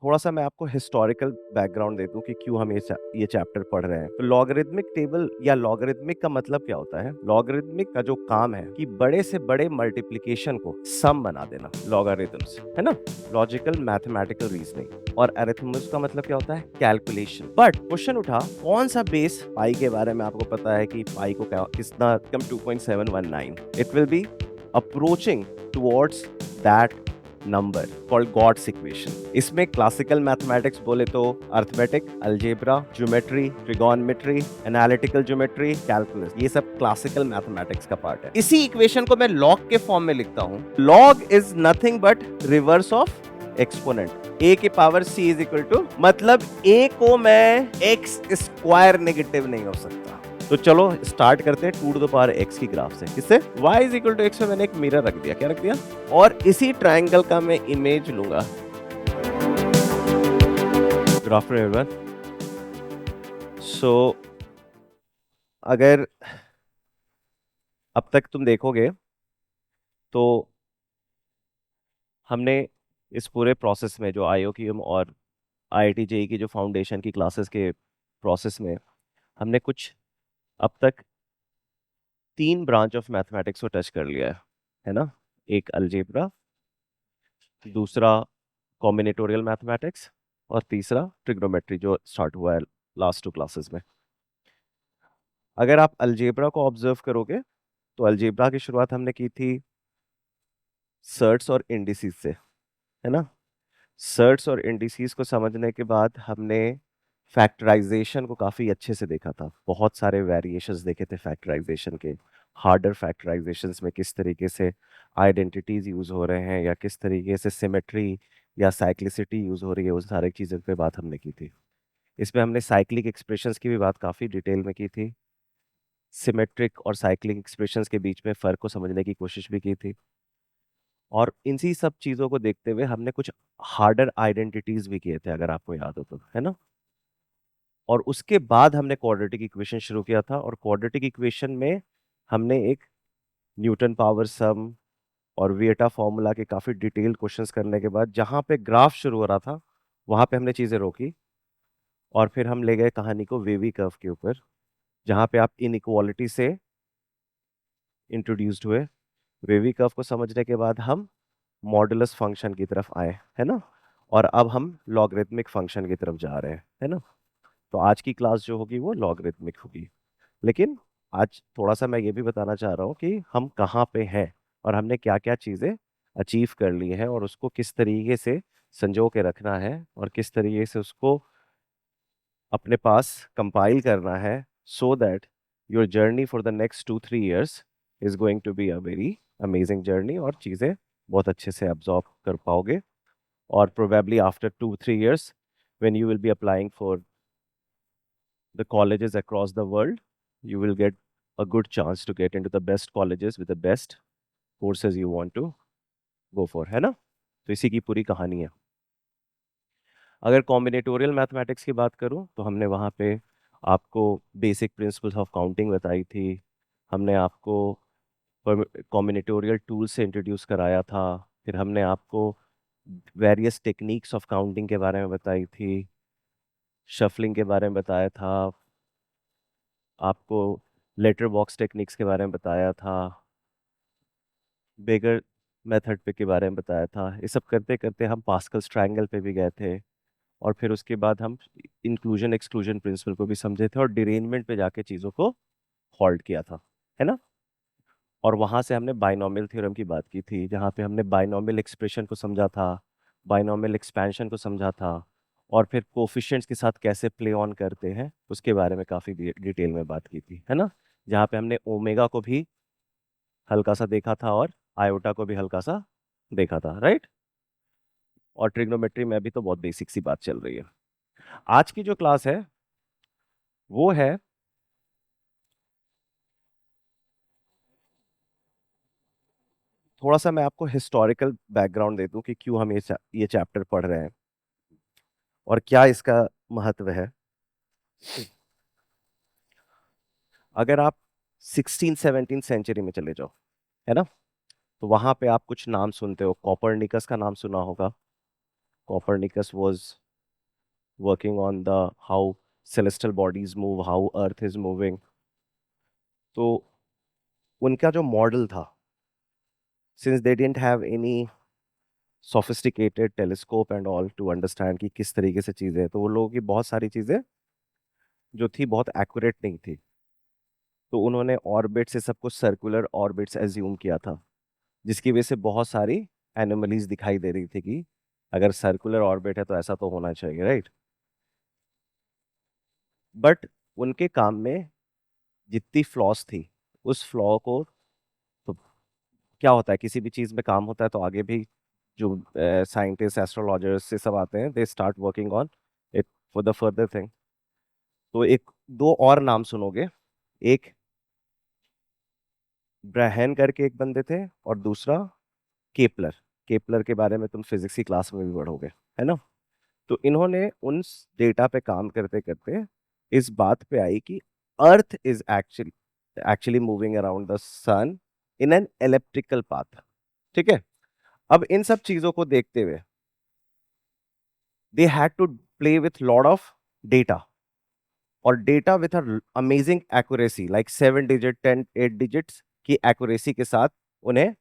थोड़ा सा मैं आपको हिस्टोरिकल बैकग्राउंड दे दूं कि क्यों हम ये चैप्टर पढ़ रहे हैं। तो लॉगरिथमिक टेबल या लॉगरिथमिक का मतलब क्या होता है? लॉगरिथमिक का जो काम है कि बड़े से बड़े मल्टीप्लिकेशन को सम बना देना, लॉगरिथम्स है ना, लॉजिकल मैथमेटिकल रीजनिंग। और अरिथमेटिक का मतलब क्या होता है? कैलकुलेशन। बट क्वेश्चन उठा कौन सा बेस पाई के बारे में आपको पता है कि पाई को कितना कम 2.719, it will be approaching towards that number called God's equation. इसमें क्लासिकल मैथमेटिक्स बोले तो arithmetic, algebra, geometry, trigonometry, analytical geometry, calculus, ये सब क्लासिकल मैथमेटिक्स का पार्ट है। इसी इक्वेशन को मैं लॉग के फॉर्म में लिखता हूं। Log is nothing but reverse of exponent. a की power c is equal to, मतलब a को मैं x स्क्वायर नेगेटिव नहीं हो सकता। तो चलो स्टार्ट करते हैं 2 टू द पावर x की ग्राफ से। किससे? y is equal to x में मैंने एक मिरर रख दिया। क्या रख दिया? और इसी ट्रायंगल का मैं इमेज लूंगा। Good afternoon everyone. सो अगर अब तक तुम देखोगे तो हमने इस पूरे प्रोसेस में जो IOQM और IIT JEE की जो फाउंडेशन की क्लासेस के प्रोसेस में हमने कुछ अब तक 3 ब्रांच ऑफ मैथमेटिक्स को टच कर लिया है ना। एक अलजेब्रा, दूसरा कॉम्बिनेटोरियल मैथमेटिक्स, और तीसरा ट्रिग्नोमेट्री जो स्टार्ट हुआ है लास्ट 2 क्लासेस में। अगर आप अलजेब्रा को ऑब्जर्व करोगे तो अलजेब्रा की शुरुआत हमने की थी सर्ट्स और इंडिसेस से, है ना। सर्ट्स और इंडिसेस को समझने के बाद हमने फैक्टराइजेशन को काफी अच्छे से देखा था। बहुत सारे वेरिएशंस देखे थे फैक्टराइजेशन के। हार्डर फैक्टराइजेशंस में किस तरीके से आइडेंटिटीज यूज हो रहे हैं या किस तरीके से सिमेट्री या साइक्लिसिटी यूज हो रही है, उस सारी चीज़ों पे बात हमने की थी। इसमें हमने साइक्लिक एक्सप्रेशंस की भी बात काफी डिटेल में की थी। सिमेट्रिक और साइक्लिक एक्सप्रेशंस के बीच में फर्क को समझने की कोशिश भी की थी। और इन्हीं सब चीजों को देखते हुए हमने कुछ हार्डर आइडेंटिटीज भी किए थे, अगर आपको याद हो तो, है ना। और उसके बाद हमने क्वाड्रेटिक इक्वेशन शुरू किया था, और क्वाड्रेटिक इक्वेशन में हमने एक न्यूटन पावर सम और विएटा फॉर्मूला के काफी डिटेल्ड क्वेश्चंस करने के बाद जहां पे ग्राफ शुरू हो रहा था वहां पे हमने चीजें रोकी, और फिर हम ले गए कहानी को वेवी कर्व के ऊपर, जहां पे आप इनइक्वालिटी से इंट्रोड्यूस्ड हुए। वेवी कर्व को समझने के बाद हम मॉडुलस फंक्शन की तरफ आए, है ना। और अब हम लॉगरिथमिक फंक्शन की तरफ जा रहे हैं, है ना। तो आज की क्लास जो होगी वो लॉगरिथमिक होगी। लेकिन आज थोड़ा सा मैं ये भी बताना चाह रहा हूँ कि हम कहाँ पे हैं और हमने क्या क्या चीज़ें अचीव कर ली हैं, और उसको किस तरीके से संजो के रखना है और किस तरीके से उसको अपने पास कंपाइल करना है, so that your journey for the next 2-3 years is going to be a very amazing journey, और चीज़ें बहुत अच्छे से absorb कर पाओगे। और probably after 2-3 years when you will be applying for the colleges across the world, you will get a good chance to get into the best colleges with the best courses you want to go for, है ना। तो इसी की पूरी कहानी है। अगर combinatorial mathematics की बात करूं तो हमने वहाँ पे आपको बेसिक प्रिंसिपल्स ऑफ काउंटिंग बताई थी। हमने आपको कॉम्बिनेटोरियल टूल से इंट्रोड्यूस कराया था। फिर हमने आपको वेरियस टेक्निक्स ऑफ काउंटिंग के बारे में बताई थी, शफलिंग के बारे में बताया था, आपको लेटर बॉक्स टेक्निक्स के बारे में बताया था, बेगर मेथड पे के बारे में बताया था। ये सब करते करते हम पास्कल्स ट्रायंगल पे भी गए थे, और फिर उसके बाद हम इंक्लूजन एक्सक्लूजन प्रिंसिपल को भी समझे थे, और डिरेनमेंट पे जाके चीज़ों को हॉल्ट किया था, है ना। और वहां से हमने बाइनोमियल थ्योरम की बात की थी, जहाँ पे हमने बाइनोमियल एक्सप्रेशन को समझा था, बाइनोमियल एक्सपेंशन को समझा था, और फिर कोफिशिएंट्स के साथ कैसे प्ले ऑन करते हैं उसके बारे में काफ़ी डिटेल में बात की थी, है ना। जहाँ पे हमने ओमेगा को भी हल्का सा देखा था और आयोटा को भी हल्का सा देखा था, राइट। और ट्रिग्नोमेट्री में भी तो बहुत बेसिक सी बात चल रही है। आज की जो क्लास है वो है थोड़ा सा मैं आपको हिस्टोरिकल बैकग्राउंड दे दूं कि क्यों हम ये चैप्टर पढ़ रहे हैं और क्या इसका महत्व है। अगर आप 16-17 सेंचुरी में चले जाओ, है ना, तो वहां पे आप कुछ नाम सुनते हो। कॉपरनिकस का नाम सुना होगा, Copernicus was working on the how celestial bodies move, how Earth is moving. तो उनका जो मॉडल था, since they didn't have any sophisticated telescope and all to understand कि किस तरीके से चीजें हैं, तो वो लोगों की बहुत सारी चीजें जो थी बहुत एक्यूरेट नहीं थी। तो उन्होंने ऑर्बिट से सब कुछ सर्कुलर ऑर्बिट्स एज्यूम किया था, जिसकी वजह से बहुत सारी एनोमलीज दिखाई दे रही थी कि अगर सर्कुलर ऑर्बिट है तो ऐसा तो होना चाहिए, राइट। बट उनके काम में जितनी फ्लॉस थी, उस फ्लॉ को, तो क्या होता है किसी भी चीज में काम होता है तो आगे भी जो साइंटिस्ट एस्ट्रोलॉजर्स से सब आते हैं, they start working on it for the further thing. तो एक दो और नाम सुनोगे, एक ब्रहन करके एक बंदे थे और दूसरा केपलर। केपलर के बारे में तुम फिजिक्स की क्लास में भी पढ़ोगे, है ना। तो इन्होंने उन डेटा पे काम करते करते इस बात पे आई कि earth is actually actually moving around the sun in an elliptical path. ठीक है। अब इन सब चीजों को देखते हुए they had to play with lot of data, और data with amazing accuracy, like 7 digit 10 8 digits की एक्यूरेसी के साथ उन्हें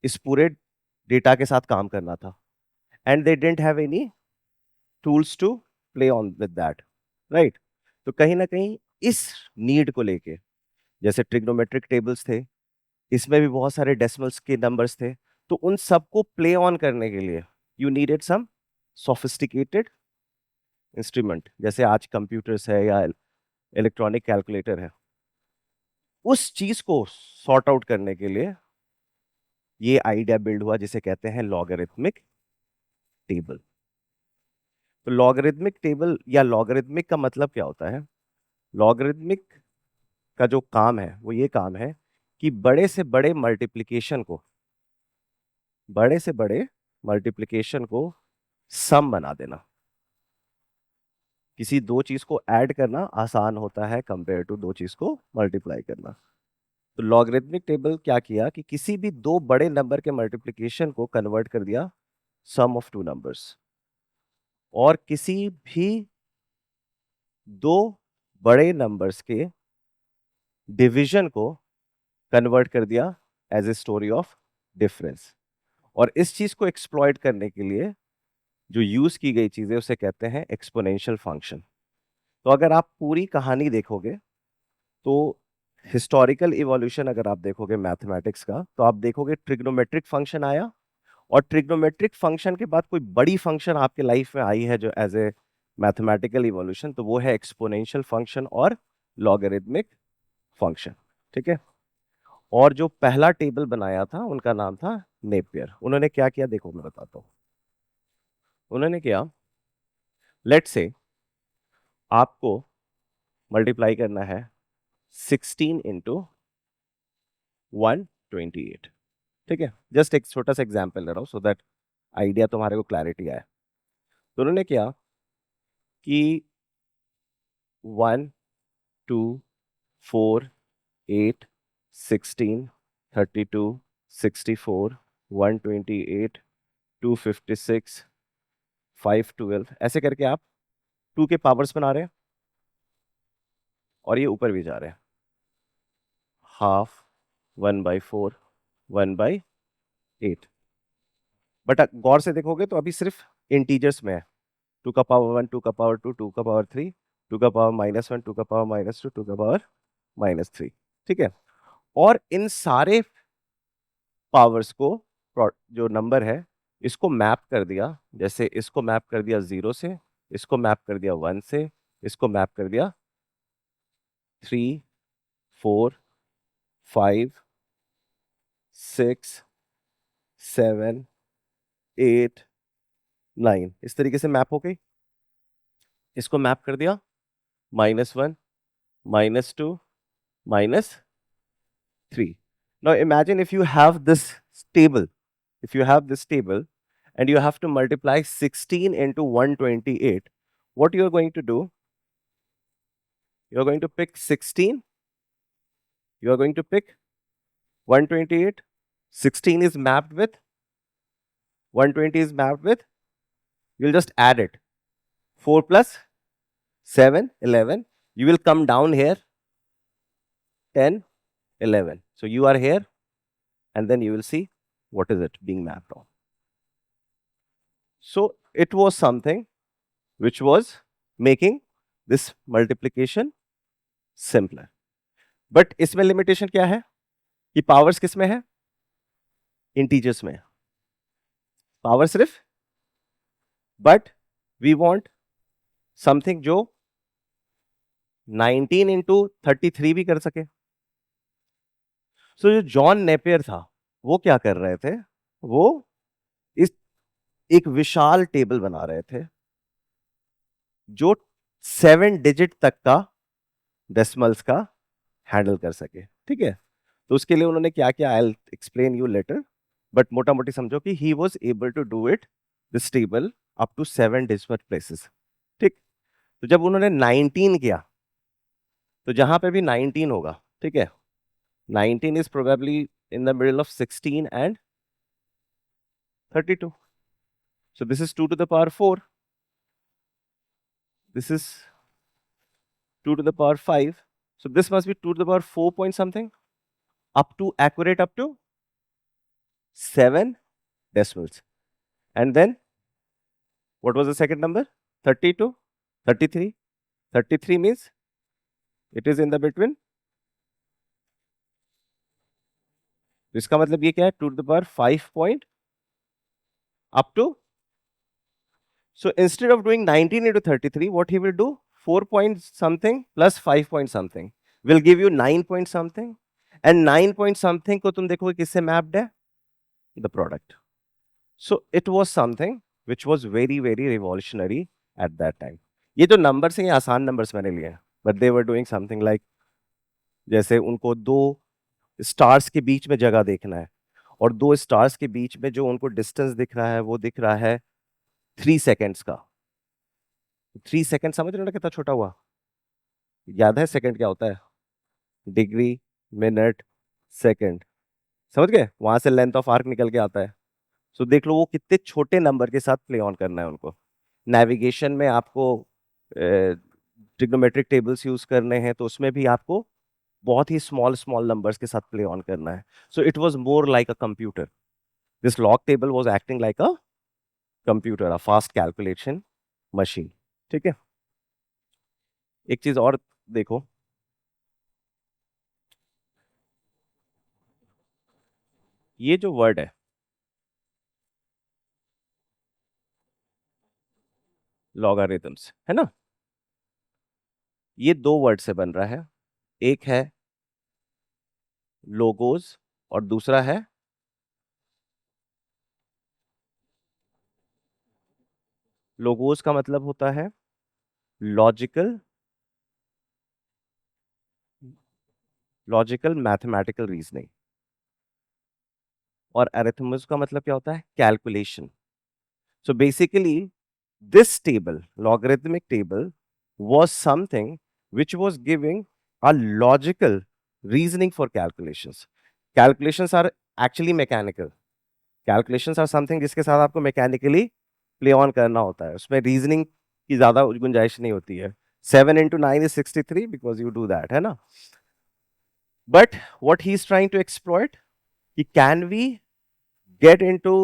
इस पूरे डेटा के साथ काम करना था। And they didn't have any tools to play on with that, right. तो कहीं ना कहीं इस नीड को लेके, जैसे ट्रिग्नोमेट्रिक टेबल्स थे, इसमें भी बहुत सारे डेसिमल्स के नंबर्स थे, तो उन सबको प्ले ऑन करने के लिए you needed some sophisticated instrument, जैसे आज कंप्यूटर्स है या इलेक्ट्रॉनिक कैलकुलेटर है। उस चीज को सॉर्ट आउट करने के लिए ये आइडिया बिल्ड हुआ जिसे कहते हैं लॉगरिथमिक टेबल। तो लॉगरिथमिक टेबल या लॉगरिथमिक का मतलब क्या होता है? लॉगरिथमिक का जो काम है वो ये काम है कि बड़े से बड़े मल्टीप्लिकेशन को सम बना देना। किसी दो चीज को ऐड करना आसान होता है कंपेयर टू दो चीज को मल्टीप्लाई करना। तो लॉगरिथमिक टेबल क्या किया कि किसी भी दो बड़े नंबर के मल्टीप्लिकेशन को कन्वर्ट कर दिया सम ऑफ टू नंबर्स, और किसी भी दो बड़े नंबर्स के डिवीजन को कन्वर्ट कर दिया as a story of difference. और इस चीज को एक्सप्लॉइट करने के लिए जो यूज की गई चीज है उसे कहते हैं एक्सपोनेंशियल फंक्शन। तो अगर आप पूरी कहानी देखोगे तो हिस्टोरिकल इवोल्यूशन अगर आप देखोगे मैथमेटिक्स का, तो आप देखोगे ट्रिग्नोमेट्रिक फंक्शन आया, और ट्रिग्नोमेट्रिक फंक्शन के बाद कोई बड़ी फंक्शन आपके लाइफ में आई है जो एज ए मैथमेटिकल इवोल्यूशन, तो वो है एक्सपोनेंशियल फंक्शन और लॉगरिथमिक फंक्शन। ठीक है। और जो पहला टेबल बनाया था उनका नाम था नेपियर। उन्होंने क्या किया देखो मैं बताता हूं। उन्होंने किया, लेट से आपको मल्टीप्लाई करना है 16 इंटू 128। ठीक है। जस्ट एक छोटा सा एग्जाम्पल ले रहा हूं सो दैट आइडिया तुम्हारे को क्लैरिटी आए। तो उन्होंने किया कि 1 2 4 8 16 32 64 128 256 512 ऐसे करके आप टू के पावर्स बना रहे हैं, और ये ऊपर भी जा रहे हैं, हाफ, 1/4, 1/8। बट गौर से देखोगे तो अभी सिर्फ इंटीजर्स में है। 2 का पावर 1, 2 का पावर 2, 2 का पावर 3, 2 का पावर -1, 2 का पावर -2, 2 का पावर -3। ठीक है। और इन सारे पावर्स को, जो नंबर है, इसको मैप कर दिया, जैसे इसको मैप कर दिया 0 से, इसको मैप कर दिया 1 से, इसको मैप कर दिया 3, 4, 5, 6, 7, 8, 9, इस तरीके से मैप हो गई। इसको मैप कर दिया -1, -2, -3। Now imagine if you have this table, if you have this table and you have to multiply 16 into 128, what you are going to do? You are going to pick 16, you are going to pick 128. 16 is mapped with 120 is mapped with you will just add it. 4 plus 7, 11. You will come down here, 10, 11. So you are here, and then you will see what is it being mapped on. So it was something which was making this multiplication simpler. But इसमें limitation क्या है कि powers किस में है? Integers में. Power सिर्फ, but we want something जो 19 into 33 भी कर सके. So जो जॉन नेपियर था वो क्या कर रहे थे, वो इस एक विशाल टेबल बना रहे थे जो 7 डिजिट तक का डेसिमल्स का हैंडल कर सके. ठीक है, तो उसके लिए उन्होंने क्या किया, I will explain you later, but मोटा मोटी समझो कि he was able to do it this table up to 7 decimal places. ठीक, तो जब उन्होंने 19 किया तो जहां पे भी 19 होगा, ठीक है, 19 is probably in the middle of 16 and 32. So this is 2 to the power 4. This is 2 to the power 5. So this must be 2 to the power 4 point something, up to accurate up to 7 decimals. And then what was the second number? 32, 33. 33 means it is in the between. इसका मतलब ये क्या है, 2 to the power 5 point up to. So instead of doing 19 into 33, what he will do, 4 point something plus 5 point something will give you 9 point something. And 9 point something को तुम देखोगे किससे mapped है? The product. So it was something which was very very revolutionary at that time. ये जो numbers हैं ये आसान numbers मैंने लिए हैं, but they were doing something like, जैसे उनको दो स्टार्स के बीच में जगह देखना है और दो स्टार्स के बीच में जो उनको डिस्टेंस दिख रहा है वो दिख रहा है 3 सेकेंड्स का. 3 सेकेंड समझ रहे हो ना कितना छोटा हुआ? याद है सेकंड क्या होता है? Degree, minute, second. समझ गए? वहां से लेंथ ऑफ आर्क निकल के आता है. सो देख लो वो कितने छोटे नंबर के साथ प्ले ऑन करना है उनको. नेविगेशन में आपको ट्रिग्नोमेट्रिक टेबल्स यूज करने हैं तो उसमें भी आपको बहुत ही स्मॉल स्मॉल नंबर्स के साथ प्ले ऑन करना है. So it was more like a computer. This log table was acting like a computer, a fast calculation machine. ठीक है, एक चीज और देखो, ये जो वर्ड है लॉगरिथम्स है ना, ये दो वर्ड से बन रहा है. एक है लोगोस और दूसरा है लोगोस. का मतलब होता है लॉजिकल मैथमेटिकल रीजनिंग, और अरिथमेटिक का मतलब क्या होता है? Calculation. So basically this table, logarithmic table, was something which was giving a logical reasoning for calculations. Calculations are actually mechanical. Calculations are something जिसके साथ आपको mechanically play on करना होता है, उसमें reasoning की ज्यादा गुंजाइश नहीं होती है. 7 into 9 is 63 because you do that, है ना? But what he is trying to exploit, कि can we get into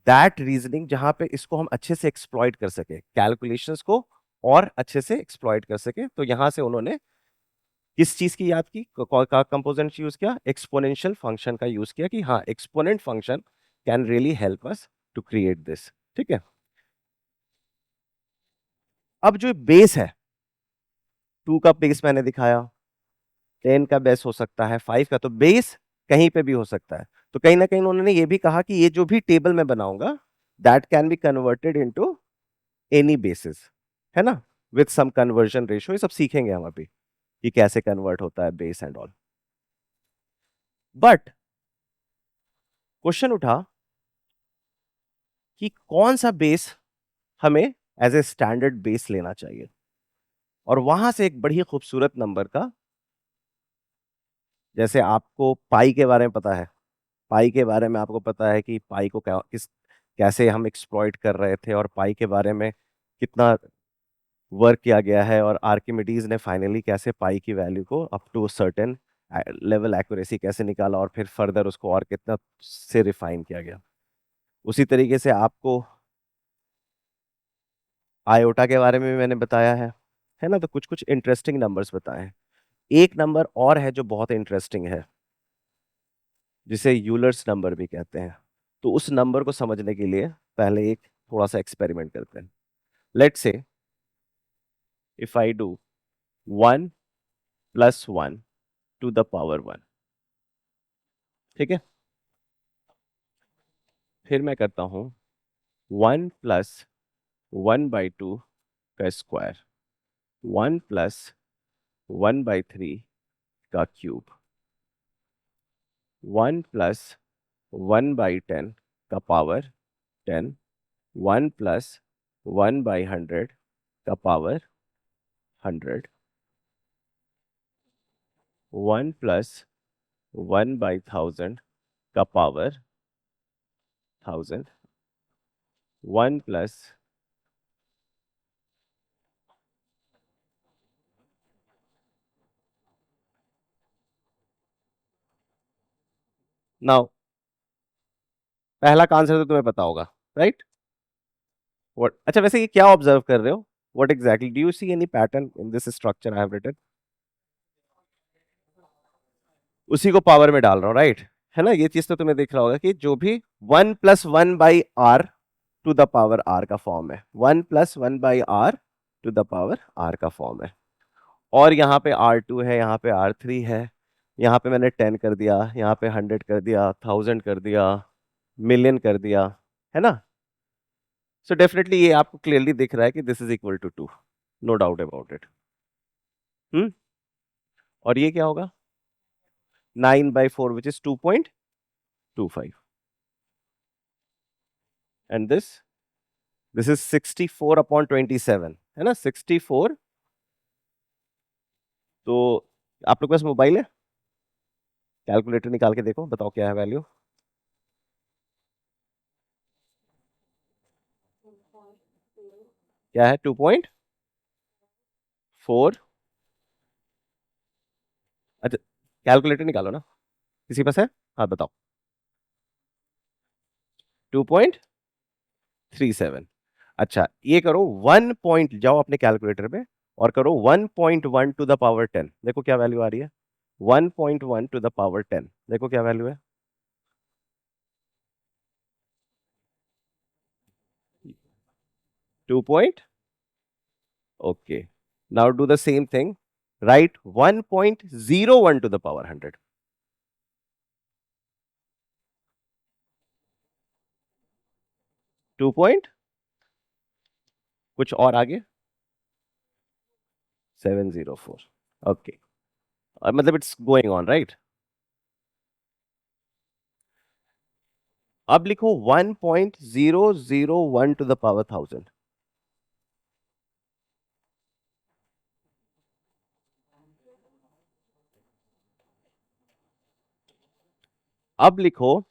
that reasoning जहां पे इसको हम अच्छे से एक्सप्लॉइट कर सके, कैलकुलेशंस को और अच्छे से एक्सप्लॉइट कर सके. तो यहां से उन्होंने किस चीज की याद की, का कंपोनेंट यूज किया? एक्सपोनेंशियल फंक्शन का यूज किया कि हाँ, exponent function can really help us to create this. ठीक है, अब जो बेस है, 2 का बेस मैंने दिखाया, 10 का बेस हो सकता है, 5 का, तो बेस कहीं पे भी हो सकता है. तो कहीं ना कहीं उन्होंने ये भी कहा कि ये जो भी टेबल मैं बनाऊंगा that can be converted into any basis, है ना, विथ सम कन्वर्जन रेशियो. ये सब सीखेंगे हम अभी कि कैसे कन्वर्ट होता है base and all. But question उठा कि कौन सा बेस हमें एज ए स्टैंडर्ड बेस लेना चाहिए, और वहां से एक बड़ी खूबसूरत नंबर का, जैसे आपको पाई के बारे में पता है, पाई के बारे में आपको पता है कि पाई को कैसे हम एक्सप्लॉइट कर रहे थे और पाई के बारे में कितना वर्क किया गया है, और आर्किमिडीज ने फाइनली कैसे पाई की वैल्यू को up to certain level accuracy कैसे निकाला, और फिर फर्दर उसको और कितना से रिफाइन किया गया। उसी तरीके से आपको आयोटा के बारे में भी मैंने बताया है ना। तो कुछ कुछ इंटरेस्टिंग नंबर्स बताए हैं। एक नंबर और है जो बहुत इंटरेस्टिंग है, जिसे यूलर्स नंबर भी कहते हैं। तो उस नंबर को समझने के लिए पहले एक थोड़ा सा एक्सपेरिमेंट करते हैं। Let's say if I do 1 + 1 to the power 1, ठीक है। फिर मैं करता हूं 1 + 1/2 का स्क्वायर, 1 + 1/3 का क्यूब, 1 + 1/10 का पावर 10, 1 + 1/100 का पावर 100, 1 + 1/1000 का पावर 1000, 1 + नाउ पहला का आंसर तो तुम्हें पता होगा, राइट? व्हाट, अच्छा वैसे ये क्या ऑब्जर्व कर रहे हो? What exactly do you see any pattern in this structure I have written? उसी को पावर में डाल रहा हूँ, राइट? है ना, ये चीज तो तुम्हें दिख रहा होगा कि जो भी 1 + 1/r to the power r का फॉर्म है, 1 + 1/r to the power r का फॉर्म है। और यहाँ पे R2 है, यहाँ पे R3 है, यहाँ पे मैंने 10 कर दिया, यहाँ पे 100 कर दिया, 1000 कर दिया, मिलियन कर दिया, है ना। सो डेफिनेटली ये आपको क्लियरली दिख रहा है कि this is equal to 2, no doubt about it. Hmm. और ये क्या होगा? 9/4 which is 2.25, and this is 64/27, है ना, 64। तो आप लोग के पास मोबाइल है? कैलकुलेटर निकाल के देखो, बताओ क्या है वैल्यू। क्या है? 2.4। अच्छा, कैलकुलेटर निकालो ना, किसी पास है? हाँ बताओ। 2.37। अच्छा ये करो, 1 पॉइंट जाओ अपने कैलकुलेटर पे और करो 1.1 टू द पावर 10, देखो क्या वैल्यू आ रही है। 1.1 टू द पावर 10, देखो क्या वैल्यू है। 2 point, okay. Now do the same thing, right 1.01 to the power 100। 2 point कुछ और आगे, 704, ओके। मतलब इट्स गोइंग ऑन, राइट। अब लिखो 1.001 टू द पावर 1000। अब लिखो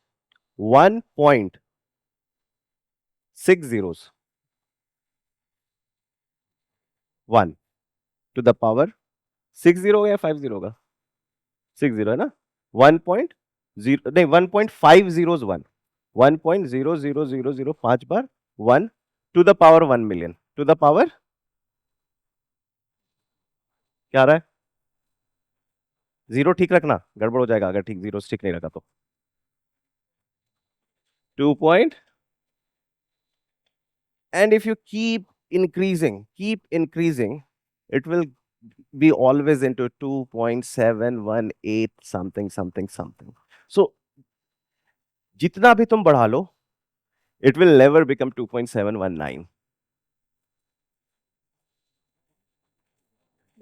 1.6 zeros 1 टू द पावर 60 या 50 का? 60 है ना। 1.0 नहीं, 1.5 zeros 1, 1.00005 5 बार 1 to the power 1 million to the power क्या आ रहा है? जीरो ठीक रखना, गड़बड़ हो जाएगा अगर ठीक जीरो ठीक नहीं रखा तो। 2 point, and if you keep increasing, it will be always into 2.718 something something something. So जितना भी तुम बढ़ा लो, it will never become 2.719.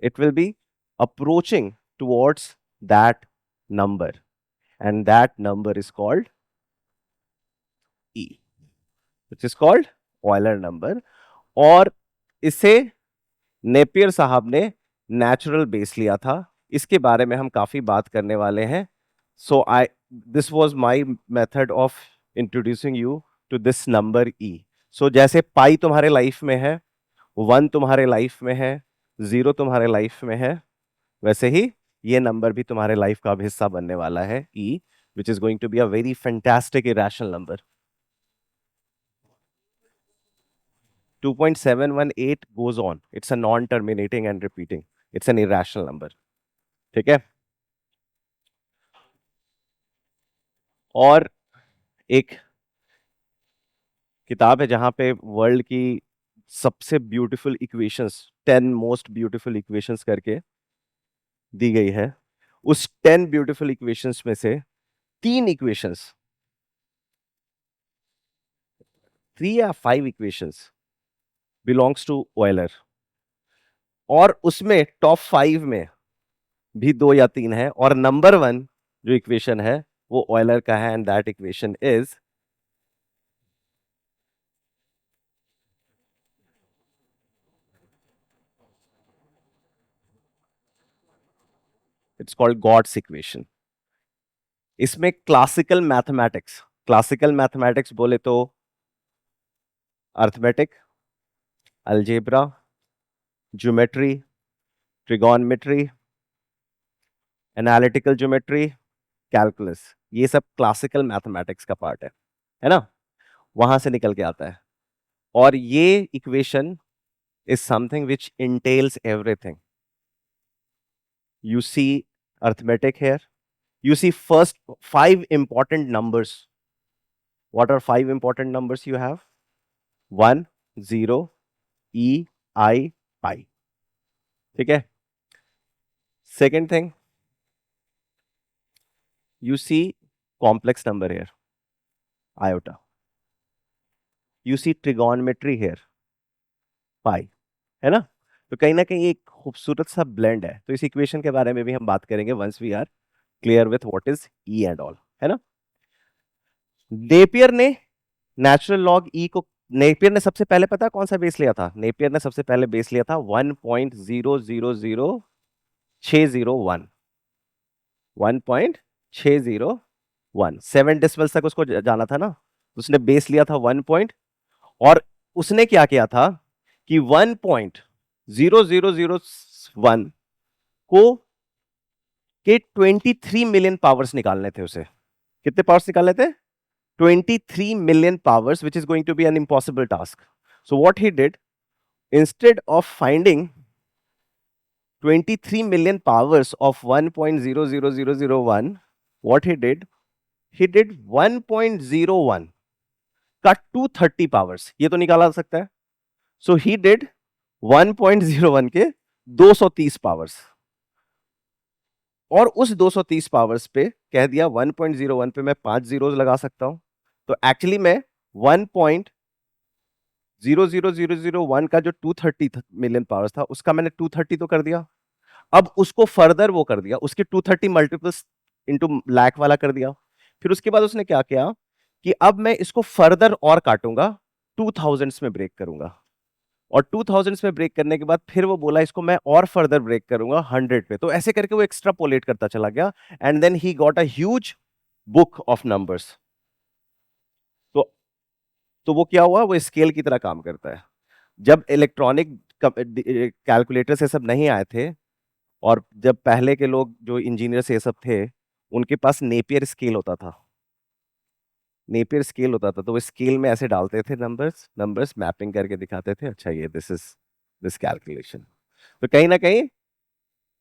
It will be approaching towards that number, and that number is called E, which is called Euler number. और इसे Napier साहब ने natural base लिया था, इसके बारे में हम काफी बात करने वाले हैं। So I, this was my method of introducing you to this number e. So जैसे पाई तुम्हारे लाइफ में है, 1 तुम्हारे लाइफ में है, 0 तुम्हारे लाइफ में है, वैसे ही ये नंबर भी तुम्हारे लाइफ का अब हिस्सा बनने वाला है, e, which is going to be a very fantastic irrational number. 2.718 goes on. It's a non-terminating and repeating. It's an irrational number. ठीक है। और एक किताब है जहां पे वर्ल्ड की सबसे beautiful equations, 10 most beautiful equations करके दी गई है। उस 10 ब्यूटीफुल इक्वेशंस में से 3 इक्वेशंस, 3 या 5 इक्वेशंस बिलोंग्स टू ऑयलर, और उसमें टॉप 5 में भी 2 या 3 है, और नंबर 1 जो इक्वेशन है वो ऑयलर का है, and that equation is, it's called God's equation. इसमें क्लासिकल मैथमेटिक्स बोले तो arithmetic, algebra, geometry, trigonometry, analytical geometry, calculus, ये सब क्लासिकल मैथमेटिक्स का पार्ट है ना, वहां से निकल के आता है। और ये equation is something which entails everything. You see arithmetic here, you see first 5 important numbers. What are 5 important numbers you have? 1, 0, e, I, pi. ठीक है। Second thing, you see complex number here, iota. You see trigonometry here, pi, है ना। तो कहीं ना कहीं एक खूबसूरत सा ब्लेंड है। तो इस इक्वेशन के बारे में भी हम बात करेंगे once we are clear with what is e and all, है ना। नेपियर ने नेचुरल लॉग ई को, नेपियर ने सबसे पहले पता कौन सा बेस लिया था? नेपियर ने सबसे पहले बेस लिया था 1.000601, 1.601, 7 डेसिमल तक उसको जाना था ना, उसने बेस लिया था 1 पॉइंट, और उसने क्या किया था कि 1.0001 को के 23 मिलियन पावर्स निकालने थे उसे। कितने पावर्स निकालने थे? 23 million powers, which is going to be an impossible task. So what he did, instead of finding 23 million powers of 1.00001, what he did 1.01 का 230 powers, ये तो निकाला सकता है। So he did 1.01 के 230 powers, और उस 230 पावर्स पे कह दिया 1.01 पे मैं 5 जीरोस लगा सकता हूं। तो एक्चुअली मैं 1.00001 का जो 230 मिलियन पावर्स था उसका मैंने 230 तो कर दिया। अब उसको फर्दर वो कर दिया, उसके 230 मल्टीपल्स इंटू लाख वाला कर दिया। फिर उसके बाद उसने क्या किया कि अब मैं इसको फर्दर और काटूंगा, 2000s में ब्रेक करूंगा, और 2000s में ब्रेक करने के बाद फिर वो बोला इसको मैं और फर्दर ब्रेक करूंगा 100 पे। तो ऐसे करके वो एक्स्ट्रापोलेट करता चला गया, and then he got a huge book of numbers. तो तो वो क्या हुआ, वो स्केल की तरह काम करता है। जब इलेक्ट्रॉनिक कैलकुलेटर से सब नहीं आए थे, और जब पहले के लोग जो इंजीनियर से सब थे, उनके पास नेपियर स्केल होता था। नेपियर स्केल होता था, तो वो स्केल में ऐसे डालते थे नंबर्स, मैपिंग करके दिखाते थे, अच्छा ये दिस कैलकुलेशन। तो कहीं ना कहीं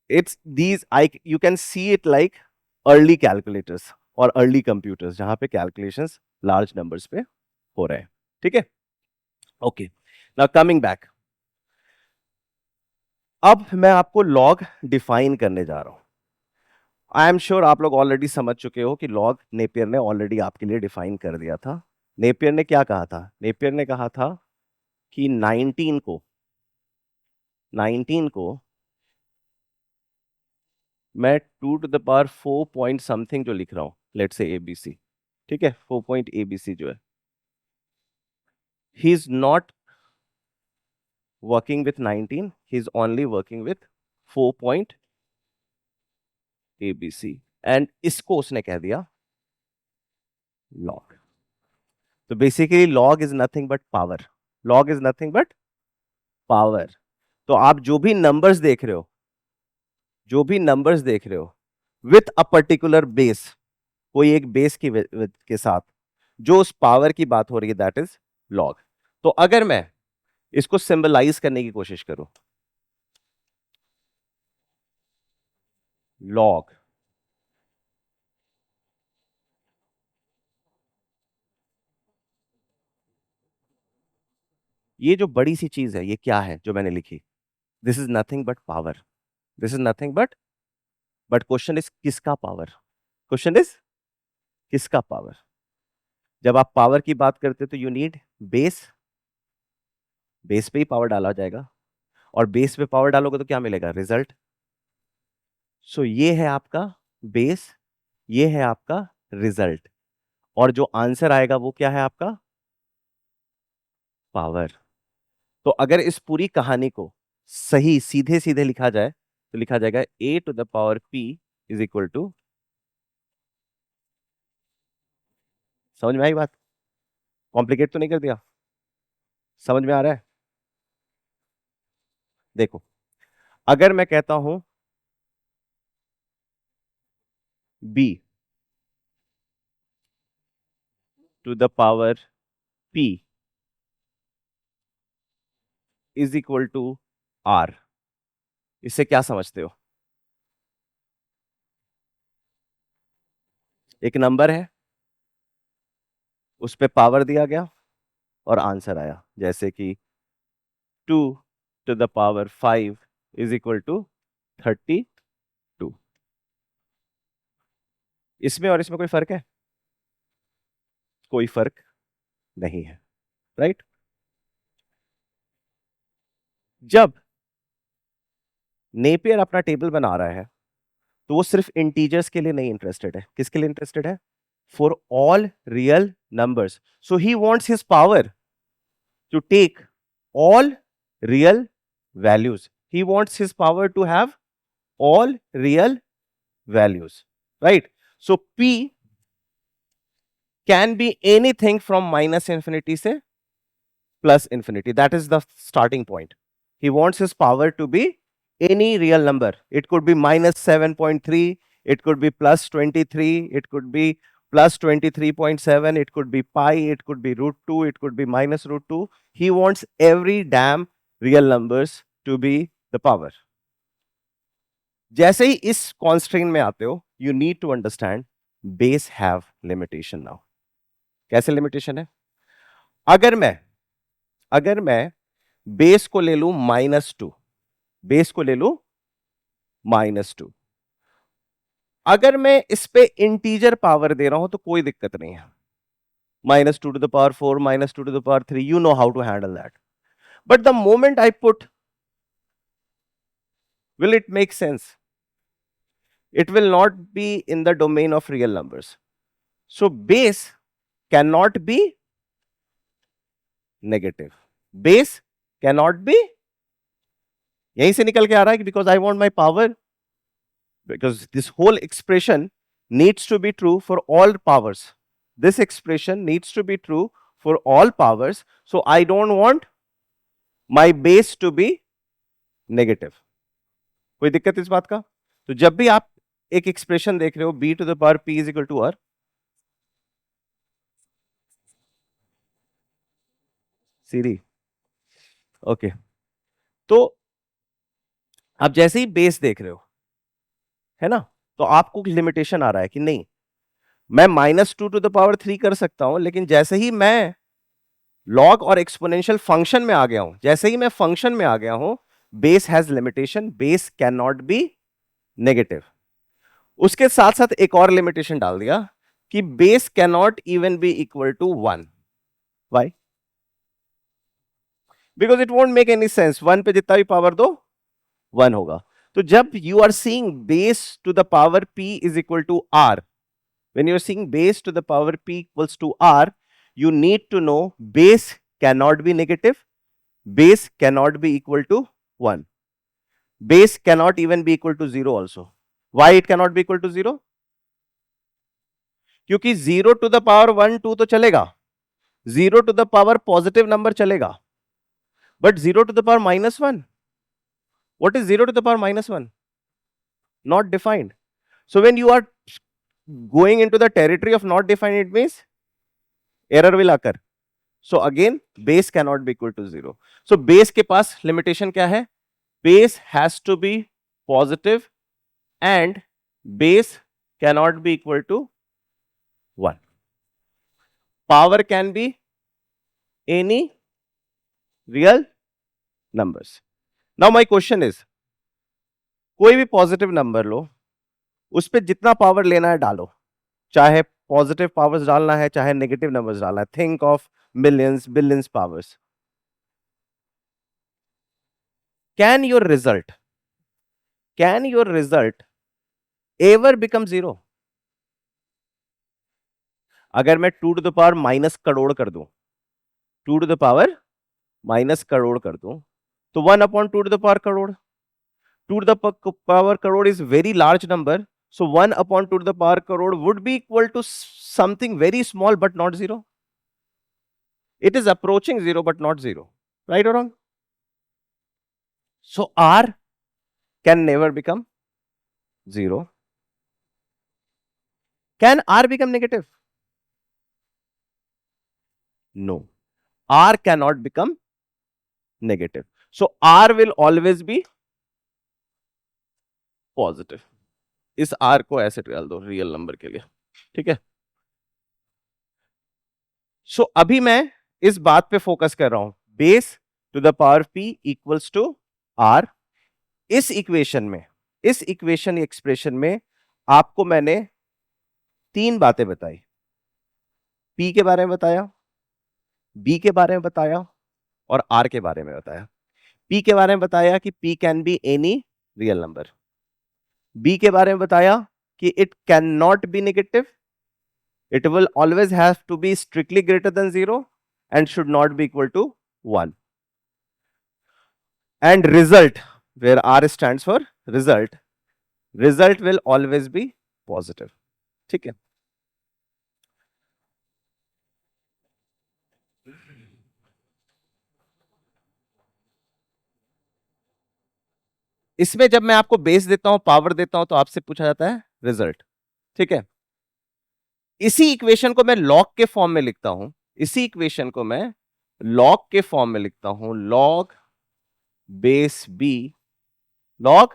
it's these I you can see it like early calculators और अर्ली कंप्यूटर्स, जहां पे कैलकुलेशंस लार्ज नंबर्स पे हो रहे हैं। ठीक है, ओके। नाउ कमिंग बैक, अब मैं आपको लॉग डिफाइन करने जा रहा हूं। आई एम श्योर आप लोग ऑलरेडी समझ चुके हो कि लॉग नेपियर ने ऑलरेडी आपके लिए डिफाइन कर दिया था। नेपियर ने क्या कहा था? नेपियर ने कहा था कि 19 को मैं 2 to the power 4 point something जो लिख रहा हूं, लेट से एबीसी, ठीक है, 4 पॉइंट एबीसी जो है, he is not working with 19, he is only working with 4 point ABC, and इसको उसने कह दिया लॉग। तो basically log is nothing but power, log is nothing but power. तो आप जो भी नंबर्स देख रहे हो, जो भी नंबर्स देख रहे हो विथ अ पर्टिकुलर बेस, कोई एक बेस के साथ जो उस पावर की बात हो रही है, दैट इज लॉग। तो अगर मैं इसको सिंबलाइज करने की कोशिश करूं, लॉग, ये जो बड़ी सी चीज है, ये क्या है जो मैंने लिखी? This is nothing but power, this is nothing but question is किसका पावर? क्वेश्चन इज किसका पावर? जब आप पावर की बात करते हो तो यू नीड बेस, बेस पे ही पावर डाला जाएगा, और बेस पे पावर डालोगे तो क्या मिलेगा? रिजल्ट। सो ये है आपका बेस, ये है आपका रिजल्ट, और जो आंसर आएगा वो क्या है? आपका पावर। तो अगर इस पूरी कहानी को सही सीधे सीधे लिखा जाए तो लिखा जाएगा a to the power p is equal to, समझ में आई बात? कॉम्प्लिकेट तो नहीं कर दिया? समझ में आ रहा है? देखो, अगर मैं कहता हूं b to the power p is equal to r, इससे क्या समझते हो? एक नंबर है, उस पे पावर दिया गया और आंसर आया, जैसे कि 2 to the power 5 is equal to 32। इसमें और इसमें कोई फर्क है? कोई फर्क नहीं है, राइट? जब नेपियर अपना टेबल बना रहा है तो वो सिर्फ इंटीजर्स के लिए नहीं इंटरेस्टेड है। किसके लिए इंटरेस्टेड है? For all real numbers. So he wants his power to take all real values. He wants his power to have all real values, right? So P can be anything from minus infinity से plus infinity. That is the starting point. He wants his power to be any real number. It could be minus 7.3, it could be plus 23, it could be plus 23.7, it could be pi, it could be root 2, it could be minus root 2. He wants every damn real numbers to be the power. जैसे ही इस constraint में आते हो, you need to understand base have limitation now. कैसे limitation है? अगर मैं base को ले लू -2, बेस को ले लू -2, अगर मैं इस पे इंटीजर पावर दे रहा हूं तो कोई दिक्कत नहीं है। -2 to the power 4, -2 to the power 3, you know how to handle that. But the moment I put, will it make sense? It will not be in the domain of real numbers. So base cannot be negative. Base cannot be, यहीं से निकल के आ रहा है कि because I want my power, because this whole expression needs to be true for all powers. This expression needs to be true for all powers. So I don't want my base to be negative. कोई दिक्कत इस बात का? तो जब भी आप एक एक्सप्रेशन देख रहे हो b to the power p is equal to r, सीरी, ओके, तो आप जैसे ही बेस देख रहे हो, है ना, तो आपको लिमिटेशन आ रहा है कि नहीं, मैं -2 टू द पावर 3 कर सकता हूं, लेकिन जैसे ही मैं लॉग और एक्सपोनेंशियल फंक्शन में आ गया हूं, जैसे ही मैं फंक्शन में आ गया हूं, base has limitation, base can not be negative. उसके साथ साथ एक और लिमिटेशन डाल दिया कि base can not even be equal to 1। Why? Because it won't make any sense, 1 पे जितना भी पावर दो 1 होगा। तो जब you are seeing base to the power p is equal to r, when you're seeing base to the power p equals to r, you need to know base cannot be negative, base cannot be equal to 1, base cannot even be equal to 0 also. Why it cannot be equal to 0? क्योंकि 0 to the power 1 2 तो चलेगा, 0 to the power positive number चलेगा, but 0 to the power -1, what is 0 to the power -1? Not defined. So when you are going into the territory of not defined, it means error will occur. So again, base cannot be equal to 0. So base के पास limitation क्या है? Base has to be positive and base cannot be equal to 1. Power can be any real numbers. Now my question is, कोई भी positive number लो, उस पर जितना power लेना है डालो, चाहे पॉजिटिव पावर्स डालना है चाहे नेगेटिव नंबर्स डालना है. Think of millions, billions powers. Can your result ever become 0? अगर मैं 2 to the power minus crore कर दूं, 2 to the power minus crore कर दूं, तो 1/2 to the power crore. 2 to the power crore is very large number, so 1/2 to the power crore would be equal to something very small but not 0. It is approaching 0 but not 0. Right or wrong? So R can never become 0. Can R become negative? No. R cannot become negative. So R will always be positive. इस are को ऐसे डाल दो real number के लिए, ठीक है. सो अभी मैं इस बात पे फोकस कर रहा हूं, base to the power p equals to r. इस इक्वेशन एक्सप्रेशन में आपको मैंने 3 बातें बताई. p के बारे में बताया, b के बारे में बताया और r के बारे में बताया. p के बारे में बताया कि p can be any real number. b के बारे में बताया कि it can not be negative, it will always have to be strictly greater than 0 and should not be equal to 1. And result, where R stands for result will always be positive. ठीक है. इसमें जब मैं आपको base देता हूं, power देता हूं, तो आपसे पूछा जाता है रिजल्ट. ठीक है. इसी इक्वेशन को मैं लॉग के फॉर्म में लिखता हूं, log base b log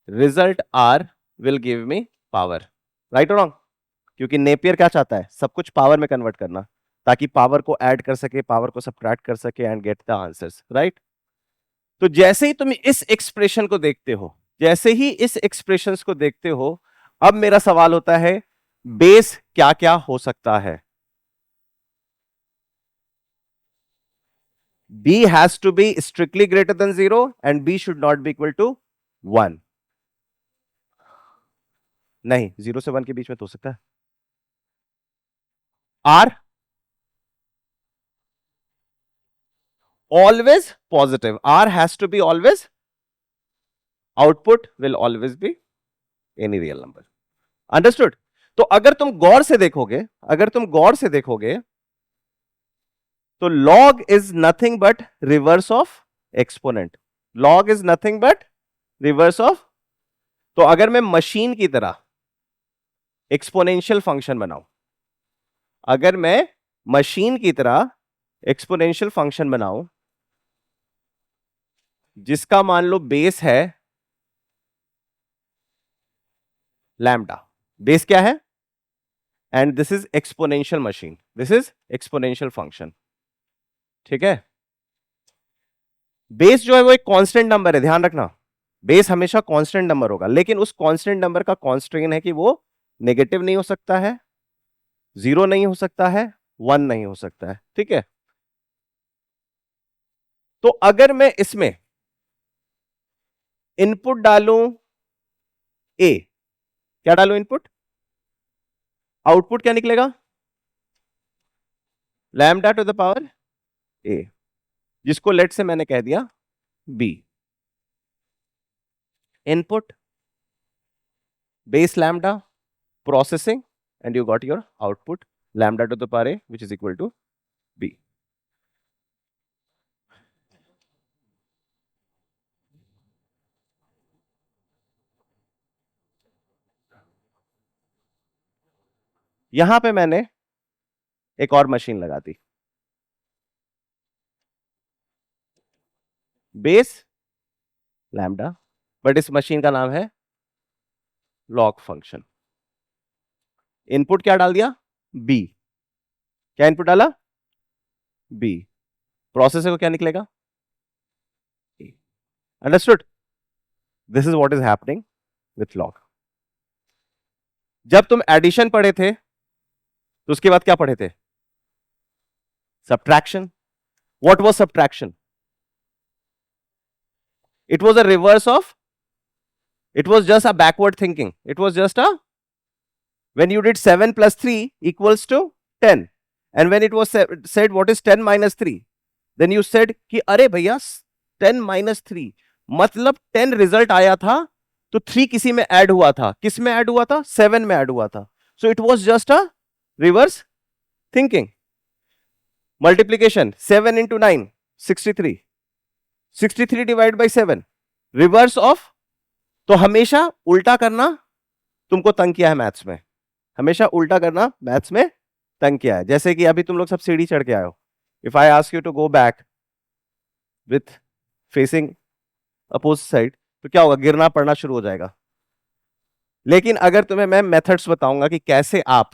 result r will give me power. Right और रॉन्ग? क्योंकि नेपियर क्या चाहता है, सब कुछ पावर में कन्वर्ट करना, ताकि पावर को ऐड कर सके, पावर को सब्ट्रैक्ट कर सके and get the answers. Right? तो जैसे ही तुम इस एक्सप्रेशन को देखते हो, अब मेरा सवाल होता है बेस क्या क्या हो सकता है. b has to be strictly greater than 0 and b should not be equal to 1. नहीं, 0 से 1 के बीच में तो हो सकता है. r always positive. R has to be always, output will always be any real number. Understood? तो अगर तुम गौर से देखोगे तो log is nothing but reverse of exponent. log is nothing but reverse of. तो अगर मैं मशीन की तरह एक्सपोनेंशियल फंक्शन बनाऊं, जिसका मान लो बेस है लैम्डा. बेस क्या है? And this is exponential machine, this is exponential function. ठीक है. बेस जो है वो एक कांस्टेंट नंबर है, ध्यान रखना. बेस हमेशा कांस्टेंट नंबर होगा, लेकिन उस कांस्टेंट नंबर का कांस्ट्रेंट है कि वो नेगेटिव नहीं हो सकता है, 0 नहीं हो सकता है, 1 नहीं हो सकता है. ठीक है. तो अगर मैं इसमें इनपुट डालूं ए, क्या डालूं इनपुट? आउटपुट क्या निकलेगा? Lambda to the power a, जिसको लेट से मैंने कह दिया b. Input base lambda, processing, and you got your output lambda to the power a which is equal to b. यहां पे मैंने एक और मशीन लगा दी, बेस लैम्डा, बट इस मशीन का नाम है लॉग फंक्शन। इनपुट क्या डाल दिया? बी। क्या इनपुट डाला? बी। प्रोसेसर को क्या निकलेगा? Understood? This is what is happening with log. जब तुम एडिशन पढ़े थे तो उसके बाद क्या पढ़े थे? Subtraction. What was subtraction? It was a reverse of, it was just a backward thinking. It was just a, when you did 7 plus 3 equals to 10, and when it was said what is 10 minus 3, then you said कि अरे भैया 10 minus 3 मतलब 10 result आया था तो 3 किसी में add हुआ था। किस में ऐड हुआ था? 7 में ऐड हुआ था। So it was just a reverse thinking. Multiplication 7 into 9 63, 63 divide by 7, reverse of. तो हमेशा उल्टा करना तुमको तंग किया है मैथ्स में, हमेशा उल्टा करना मैथ्स में तंग किया है। जैसे कि अभी तुम लोग सब सीढ़ी चढ़ के आए हो, if I ask you to go back with facing opposite side तो क्या होगा? गिरना पड़ना शुरू हो जाएगा। लेकिन अगर तुम्हें मैं मेथड्स बताऊंगा कि कैसे आप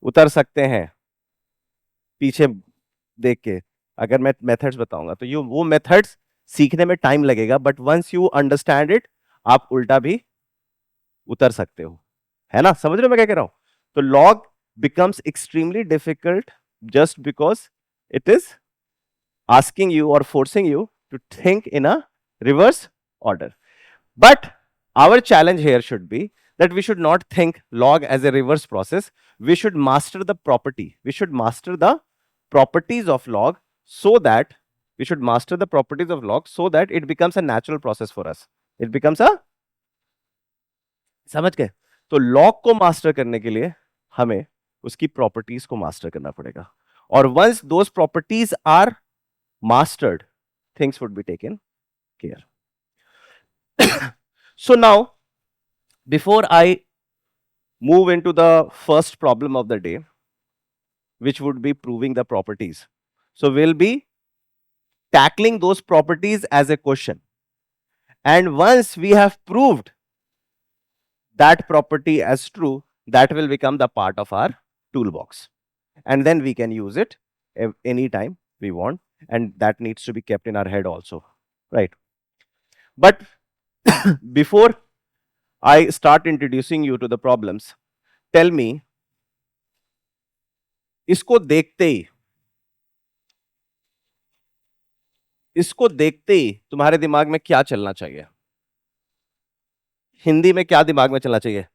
उतर सकते हैं पीछे देख के, अगर मैं मेथड्स बताऊंगा तो यू वो मेथड्स सीखने में टाइम लगेगा, but once you understand it आप उल्टा भी उतर सकते हो। है ना? समझ रहे हो मैं क्या कह रहा हूं? तो log becomes extremely difficult just because it is asking you or forcing you to think in a reverse order. But our challenge here should be that we should not think log as a reverse process. We should master the property. We should master the properties of log so that it becomes a natural process for us. It becomes a, समझ गए? तो log को master करने के लिए हमें उसकी properties को मास्टर करना पड़ेगा, और once those properties are mastered things would be taken care. So now before I move into the first problem of the day which would be proving the properties, so we'll be tackling those properties as a question, and once we have proved that property as true, that will become the part of our toolbox, and then we can use it anytime we want, and that needs to be kept in our head also, right? But before I start introducing you to the problems, tell me, इसको देखते ही तुम्हारे दिमाग में क्या चलना चाहिए? हिंदी में क्या दिमाग में चलना चाहिए?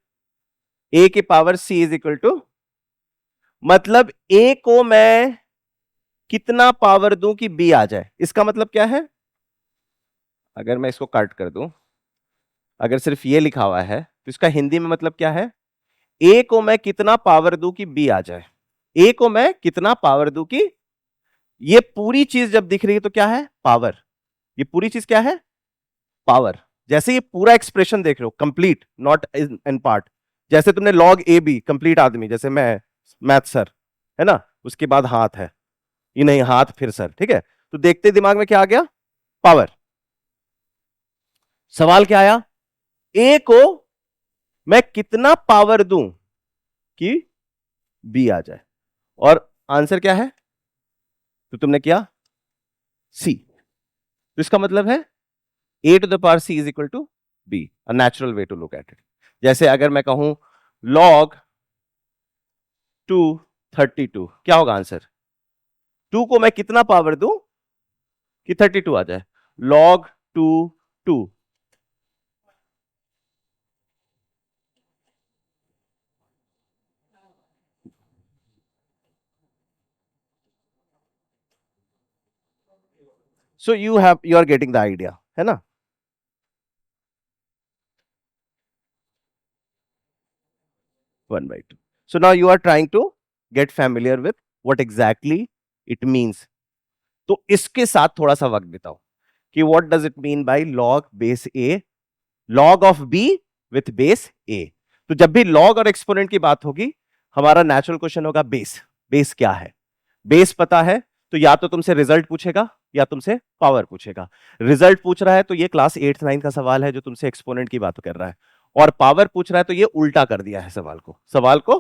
a की power c is equal to, मतलब a को मैं कितना पावर दूं कि b आ जाए। इसका मतलब क्या है? अगर मैं इसको कट कर दूं, अगर सिर्फ ये लिखा हुआ है तो इसका हिंदी में मतलब क्या है? a को मैं कितना पावर दूं कि b आ जाए। a को मैं कितना पावर दूं कि, ये पूरी चीज जब दिख रही है तो क्या है? पावर। ये पूरी चीज क्या है? पावर। जैसे ये पूरा एक्सप्रेशन देख रहे हो, कंप्लीट, नॉट इन पार्ट। जैसे तुमने लॉग ए बी, कंप्लीट आदमी, जैसे मैं मैथ सर, है ना, उसके बाद हाथ है, ये नहीं हाथ फिर सर, ठीक है। तो देखते दिमाग में क्या आ गया? पावर। सवाल क्या आया? ए को मैं कितना पावर दूं कि बी आ जाए, और आंसर क्या है? तो तुमने किया सी। तो इसका मतलब है a to the power c is equal to b, a natural way to look at it. जैसे अगर मैं कहूं log 232, क्या होगा आंसर? 2 को मैं कितना पावर दूं कि 32 आ जाए? log 2 so you are getting the idea, है ना? One by two. So now you are trying to get familiar with what exactly it means. तो इसके साथ थोड़ा सा वक्त बिताओ कि what does it mean by log base a, log of b with base a. तो जब भी लॉग और एक्सपोनेंट की बात होगी, हमारा नेचुरल क्वेश्चन होगा बेस। बेस क्या है? बेस पता है तो या तो तुमसे रिजल्ट पूछेगा या तुमसे पावर पूछेगा। रिजल्ट पूछ रहा है तो ये क्लास 8th 9th का सवाल है जो तुमसे एक्सपोनेंट की बात कर रहा है, और पावर पूछ रहा है तो ये उल्टा कर दिया है सवाल को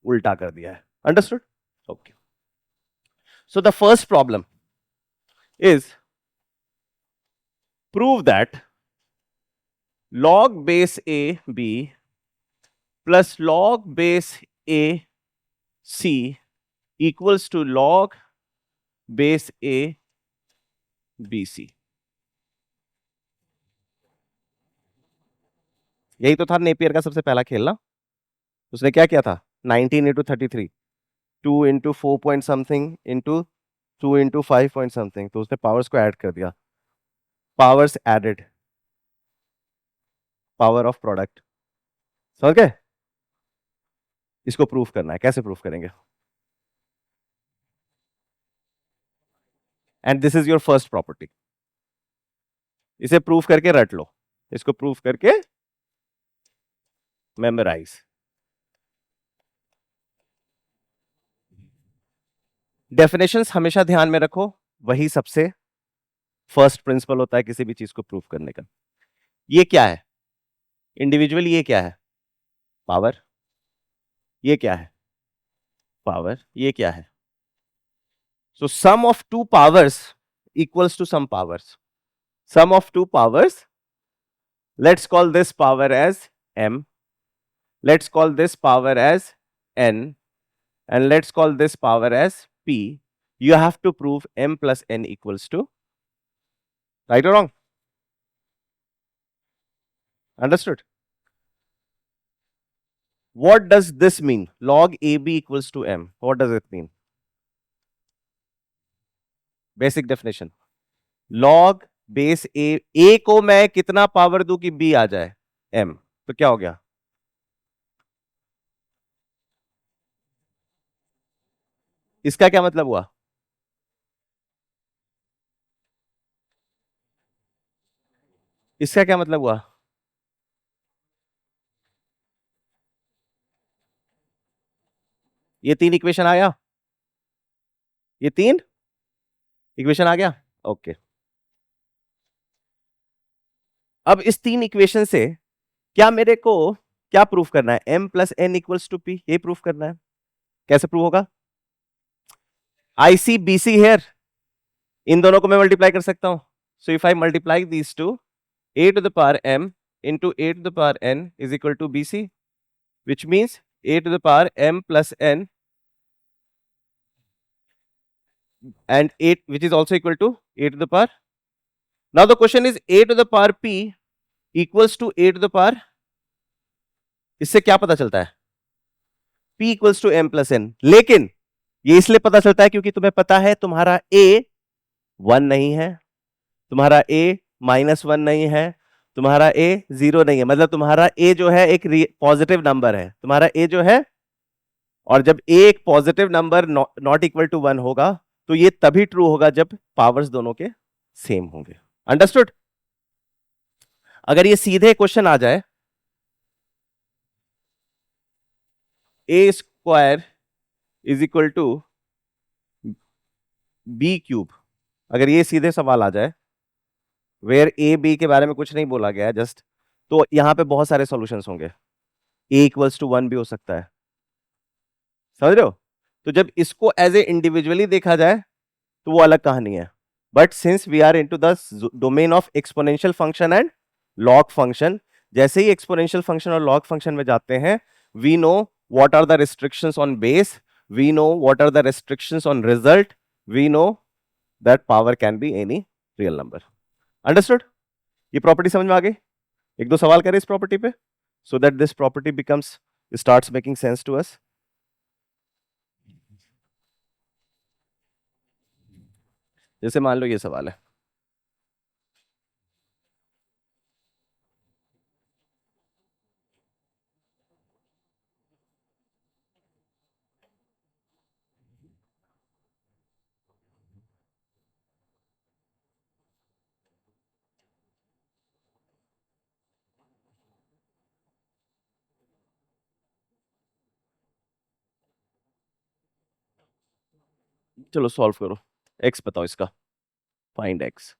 उल्टा कर दिया है। Understood? Okay. So the first problem is prove that log base a b plus log base a c equals to log base a b c। यही तो था नेपियर का सबसे पहला खेल ना। उसने क्या किया था? 19 into 33, 2 into 4 point something into 2 into 5 point something, तो उसने पावर्स को ऐड कर दिया। Powers added, power of product. समझ गए? इसको प्रूफ करना है, कैसे प्रूफ करेंगे? And this is your first property. इसे प्रूफ करके रट लो, इसको प्रूफ करके मेमोराइज। डेफिनेशंस हमेशा ध्यान में रखो, वही सबसे फर्स्ट प्रिंसिपल होता है किसी भी चीज को प्रूफ करने का। ये क्या है? इंडिविजुअली ये क्या है? पावर। ये क्या है? पावर। ये क्या है? So sum of two powers equals to sum powers. Sum of two powers, let's call this power as m, let's call this power as n, and let's call this power as p. You have to prove m plus n equals to, right or wrong? Understood? What does this mean? Log ab equals to m. What does it mean? Basic definition. Log base a को मैं कितना power दूं कि b आ जाए? m। तो क्या हो गया? इसका क्या मतलब हुआ? इसका क्या मतलब हुआ? ये तीन इक्वेशन आया? ये तीन इक्वेशन आ गया? ओके। अब इस तीन इक्वेशन से क्या मेरे को क्या प्रूफ करना है? m plus n equals to p, ये प्रूफ करना है। कैसे प्रूफ होगा? आई सी बी सी हेयर, इन दोनों को मैं मल्टीप्लाई कर सकता हूं। सो if I multiply these two, a to the power m into a to the power n is equal to bc, which means a to the power m plus n and 8, which is also equal to a to the power. Now the question is a to the power p equals to a to the power, इससे क्या पता चलता है? p equals to m plus n। लेकिन ये इसलिए पता चलता है क्योंकि तुम्हें पता है तुम्हारा a 1 नहीं है, तुम्हारा a -1 नहीं है, तुम्हारा a 0 नहीं है। मतलब तुम्हारा a जो है एक पॉजिटिव नंबर है, तुम्हारा a जो है। और जब a एक positive number not equal to 1 होगा, तो ये तभी ट्रू होगा जब पावर्स दोनों के सेम होंगे। अंडरस्टूड? अगर ये सीधे क्वेश्चन आ जाए, a square is equal to b cube, अगर ये सीधे सवाल आ जाए वेयर ए बी के बारे में कुछ नहीं बोला गया है जस्ट, तो यहां पे बहुत सारे सॉल्यूशंस होंगे। ए इक्वल्स टू 1 भी हो सकता है। समझ रहे हो? तो जब इसको एज ए इंडिविजुअली देखा जाए तो वो अलग कहानी है। But since we are into the domain of exponential function and log function, जैसे ही एक्सपोनेंशियल फंक्शन और लॉग फंक्शन में जाते हैं, we know what are the restrictions on base, we know what are the restrictions on result, we know that power can be any real number. Understood? ये property समझ में आ गई? एक दो सवाल करें इस प्रॉपर्टी पे, so that this property becomes starts making sense to us. जैसे मान लो ये सवाल है, चलो सॉल्व करो। एक्स बताओ इसका, फाइंड एक्स।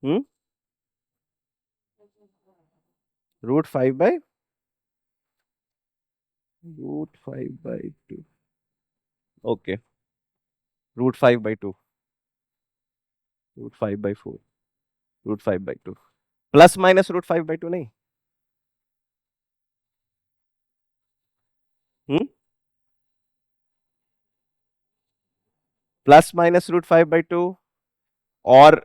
हम्म, √5/, √5/2। ओके, √5/2, √5/4, √5/2, प्लस माइनस √5/2 नहीं। हम्म, प्लस माइनस √5/2, और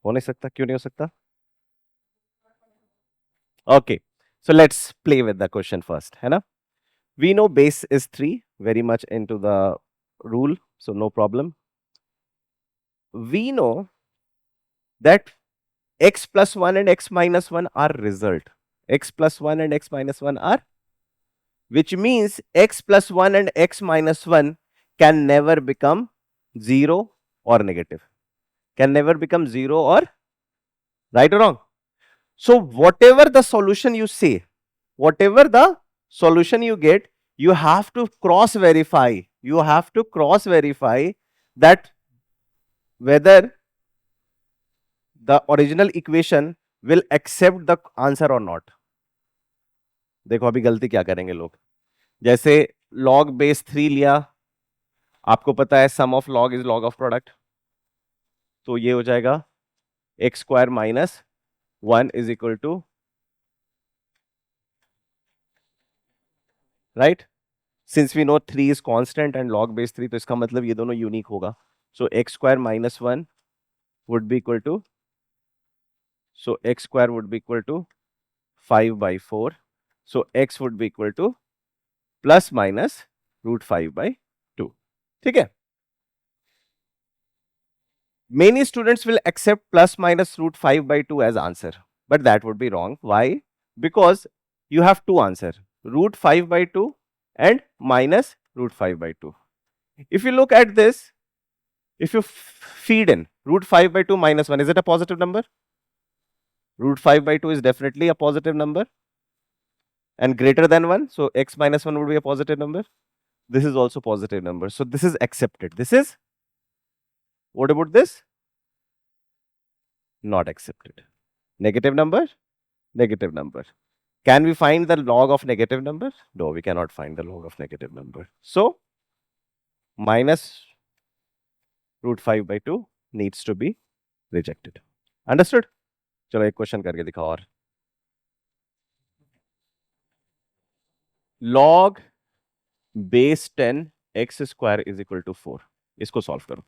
हो नहीं सकता, क्यों नहीं हो सकता? Okay, so let's play with the question first, है ना? We know base is 3, very much into the rule, so no problem. We know that x plus 1 and x minus 1 are result. X plus 1 and x minus 1 are, which means x plus 1 and x minus 1 can never become 0 or negative. Can never become 0 or right or wrong. So whatever the solution you say, whatever the solution you get, you have to cross verify. You have to cross verify that whether the original equation will accept the answer or not. देखो अभी गलती क्या करेंगे लोग, जैसे log base 3 लिया, आपको पता है sum of log is log of product, तो ये हो जाएगा x² minus 1 is equal to, right, since we know 3 is constant and log base 3, तो इसका मतलब ये दोनों यूनिक होगा। सो x² minus 1 would be equal to, so x² would be equal to 5/4, so x would be equal to plus minus √5/2। ठीक है, many students will accept plus minus √5/2 as answer, but that would be wrong. Why? Because you have two answer, √5/2 and minus √5/2. If you look at this, if you feed in √5/2 minus 1, is it a positive number? √5/2 is definitely a positive number and greater than 1, so x minus 1 would be a positive number. This is also positive number, so this is accepted. This is, what about this? Not accepted. Negative number, negative number. Can we find the log of negative number? No, we cannot find the log of negative number. So minus √5/2 needs to be rejected. Understood? चलो एक question करके दिखाओ और। log base 10 x² is equal to 4, इसको solve करो।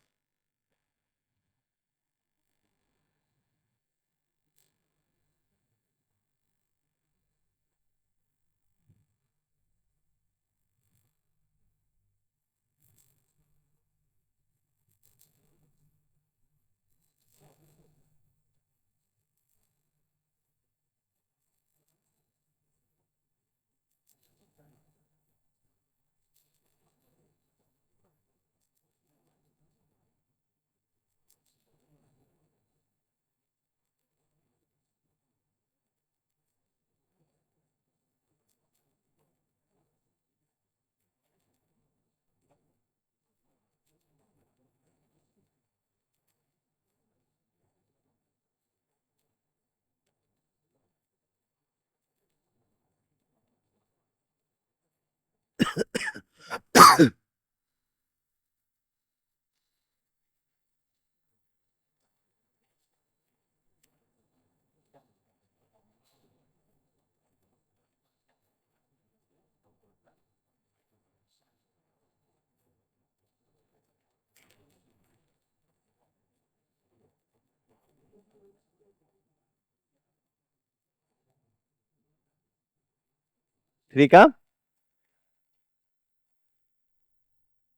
Three का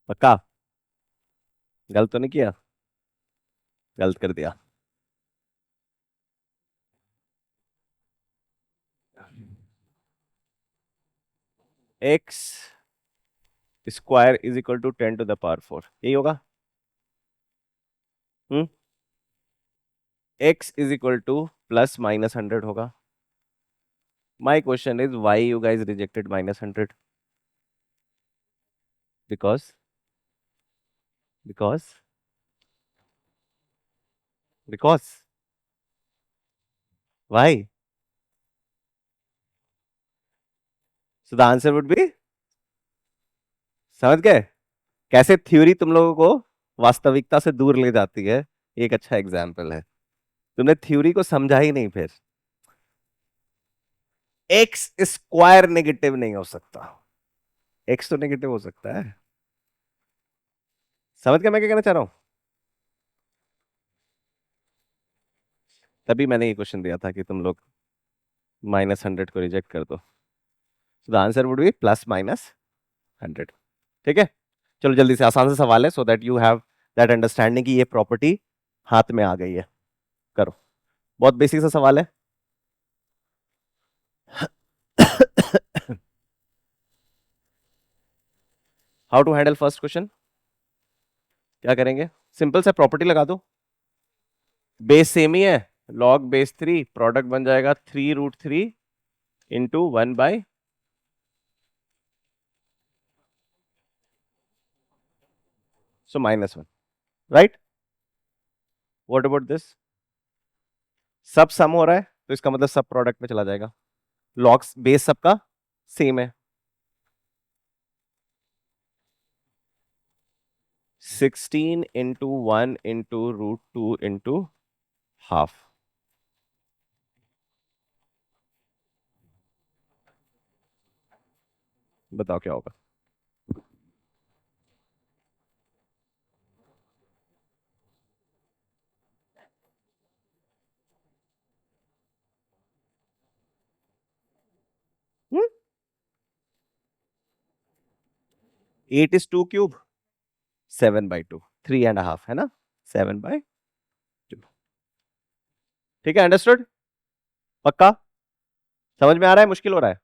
पक्का? गलत तो नहीं किया? गलत कर दिया। X square is equal to 10⁴ यही होगा। Hmm. X is equal to +-100 होगा। My question is why you guys rejected -100? Because because because why? So the answer would be, समझ गए कैसे थ्योरी तुम लोगों को वास्तविकता से दूर ले जाती है? एक अच्छा एग्जाम्पल है। तुमने थ्योरी को समझा ही नहीं फिर। एक्स स्क्वायर नेगेटिव नहीं हो सकता। एक्स तो नेगेटिव हो सकता है। समझ गया मैं क्या कहना चाह रहा हूं? तभी मैंने ये क्वेश्चन दिया था कि तुम लोग -100 को रिजेक्ट कर दो। The answer would B +-100। ठीक है, चलो जल्दी से आसान से सवाल है, so that you have that understanding कि ये प्रॉपर्टी हाथ में आ गई है। करो, बहुत बेसिक सा सवाल है। How to handle first question? क्या करेंगे? सिंपल सा प्रॉपर्टी लगा दो। बेस सेम ही है, log बेस 3, प्रोडक्ट बन जाएगा 3√3 into 1/, so -1, right? What about this? सब सम हो रहा है तो इसका मतलब सब प्रोडक्ट में चला जाएगा। लॉग्स बेस सबका सेम है। 16 इंटू 1 इंटू √2 इंटू हाफ। बताओ क्या होगा? हम्म? 8 is 2 cube, 7/2, 3.5 है ना, 7/2। ठीक है, अंडरस्टूड? पक्का? समझ में आ रहा है, मुश्किल हो रहा है?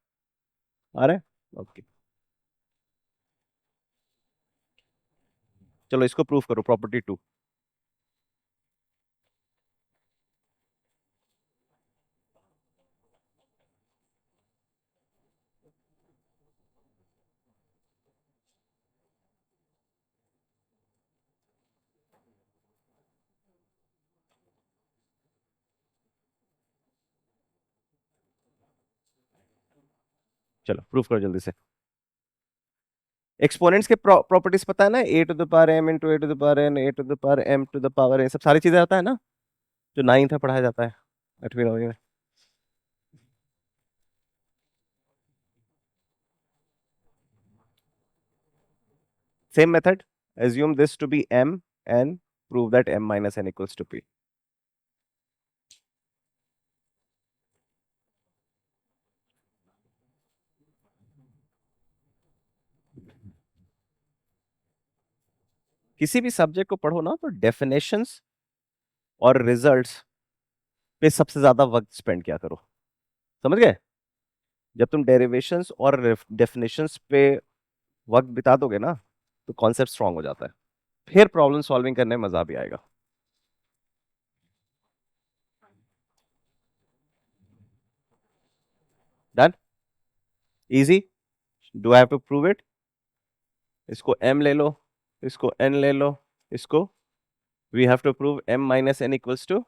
आ रहा है, ओके। चलो इसको प्रूफ करो, प्रॉपर्टी 2। चलो प्रूफ करो जल्दी से। एक्सपोनेंट्स के प्रॉपर्टीज पता है ना, a⁴m इंटू a⁴n a⁴m⁴n सब सारी चीजें आता है ना, जो 9th में पढ़ाया जाता है, 8वीं 9वीं में। Same method, assume this to be m and prove that m minus n equals to p। किसी भी सब्जेक्ट को पढ़ो ना तो डेफिनेशंस और रिजल्ट्स पे सबसे ज्यादा वक्त स्पेंड किया करो। समझ गए? जब तुम डेरिवेशंस और डेफिनेशंस पे वक्त बिता दोगे ना तो कॉन्सेप्ट स्ट्रांग हो जाता है, फिर प्रॉब्लम सॉल्विंग करने में मजा भी आएगा। Done? Easy? Do I have to prove it? इसको m ले लो, इसको n ले लो, इसको we have to prove m minus n equals to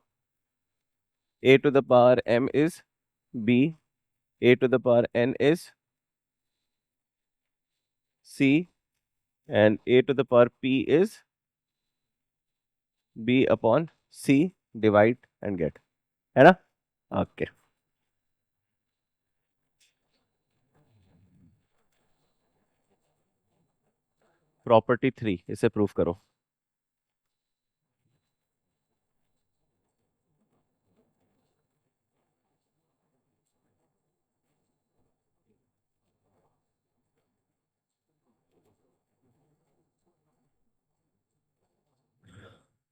a⁴m is b, a⁴n is c, and a⁴p is b upon c, divide and get, है ना? Okay. Property 3, इसे प्रूफ करो।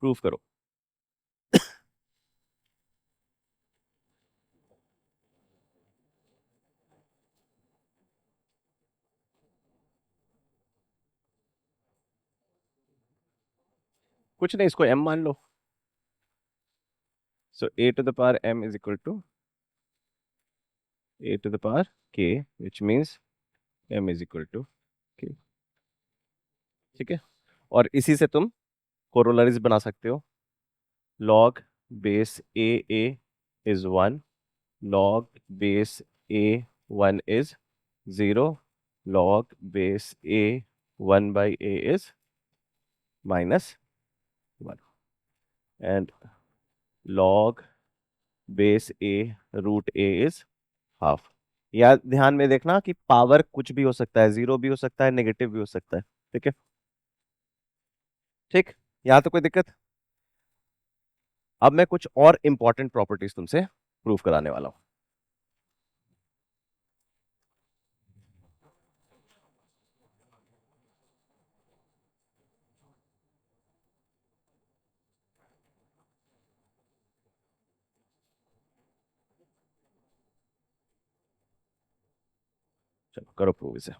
प्रूफ करो। कुछ नहीं, इसको m मान लो। सो a to the power m is equal to a to the power k, which means m is equal to k। ठीक है, और इसी से तुम कोरोलरीज बना सकते हो। log base a is 1, log base a 1 is 0, log base a 1 by a is -1, and log base a root a is half. या ध्यान में देखना कि पावर कुछ भी हो सकता है, जीरो भी हो सकता है, नेगेटिव भी हो सकता है। ठीक है, ठीक, यहाँ तो कोई दिक्कत। अब मैं कुछ और इंपॉर्टेंट प्रॉपर्टीज तुमसे प्रूव कराने वाला हूं। चलो करो प्रूव इसे।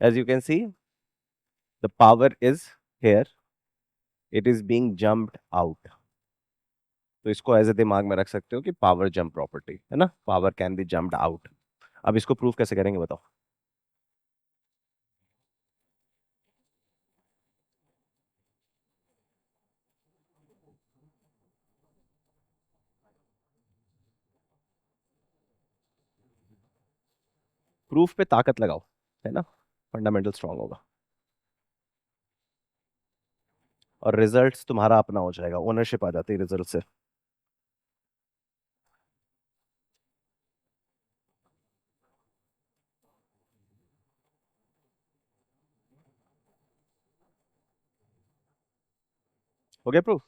As you can see, the power is here, it is being jumped out। तो इसको एज ए दिमाग में रख सकते हो कि पावर जंप प्रॉपर्टी है ना, power can B jumped out. अब इसको प्रूव कैसे करेंगे बताओ। प्रूफ पे ताकत लगाओ, है ना, फंडामेंटल स्ट्रांग होगा और रिजल्ट्स तुम्हारा अपना हो जाएगा, ओनरशिप आ जाती है रिजल्ट से। हो गया प्रूफ।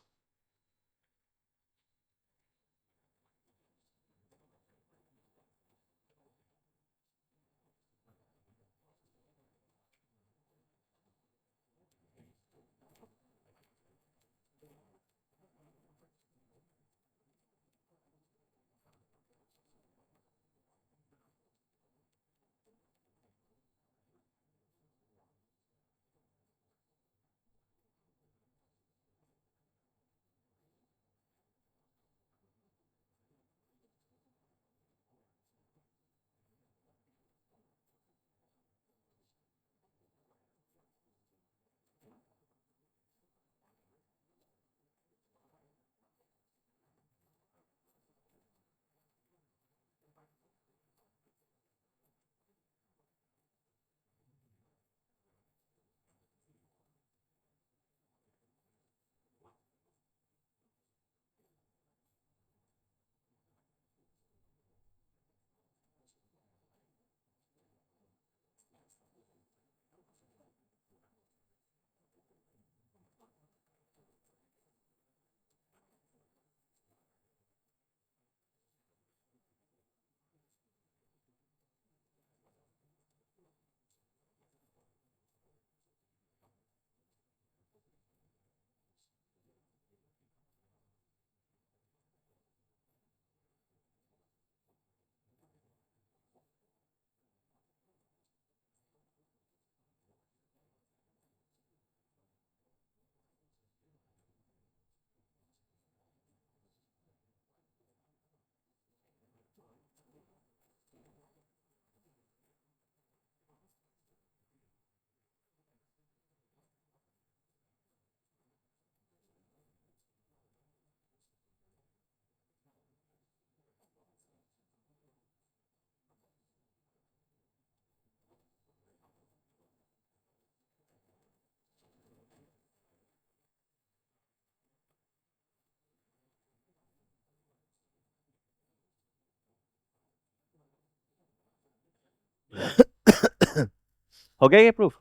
हो गया ये प्रूफ।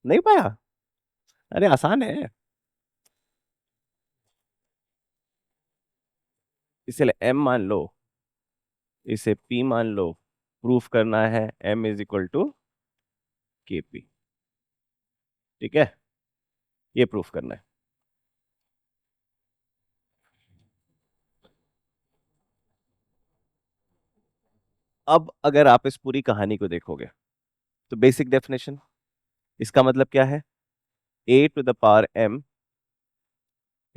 नहीं पाया? अरे आसान है। इसलिए m मान लो, इसे p मान लो, प्रूफ करना है m इज इक्वल टू के पी। ठीक है, ये प्रूफ करना है। अब अगर आप इस पूरी कहानी को देखोगे तो बेसिक डेफिनेशन, इसका मतलब क्या है? A to the power m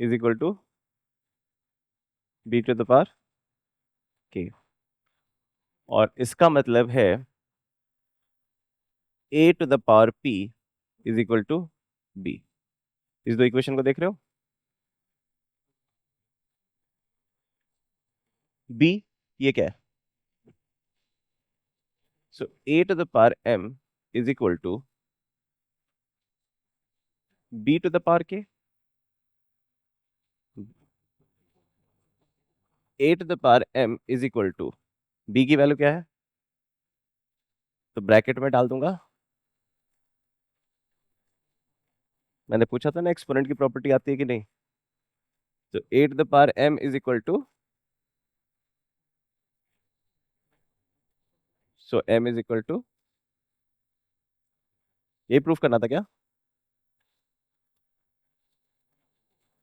is equal to b to the power k, और इसका मतलब है a to the power p is equal to b. इस दो इक्वेशन को देख रहे हो? बी ये क्या है? So a to the power m is equal to b to the power k. A to the power m is equal to b की वैल्यू क्या है? तो ब्रैकेट में डाल दूंगा। मैंने पूछा था ना एक्सपोनेंट की प्रॉपर्टी आती है कि नहीं। तो a to the power m is equal to, so m is equal to, ये प्रूफ करना था क्या?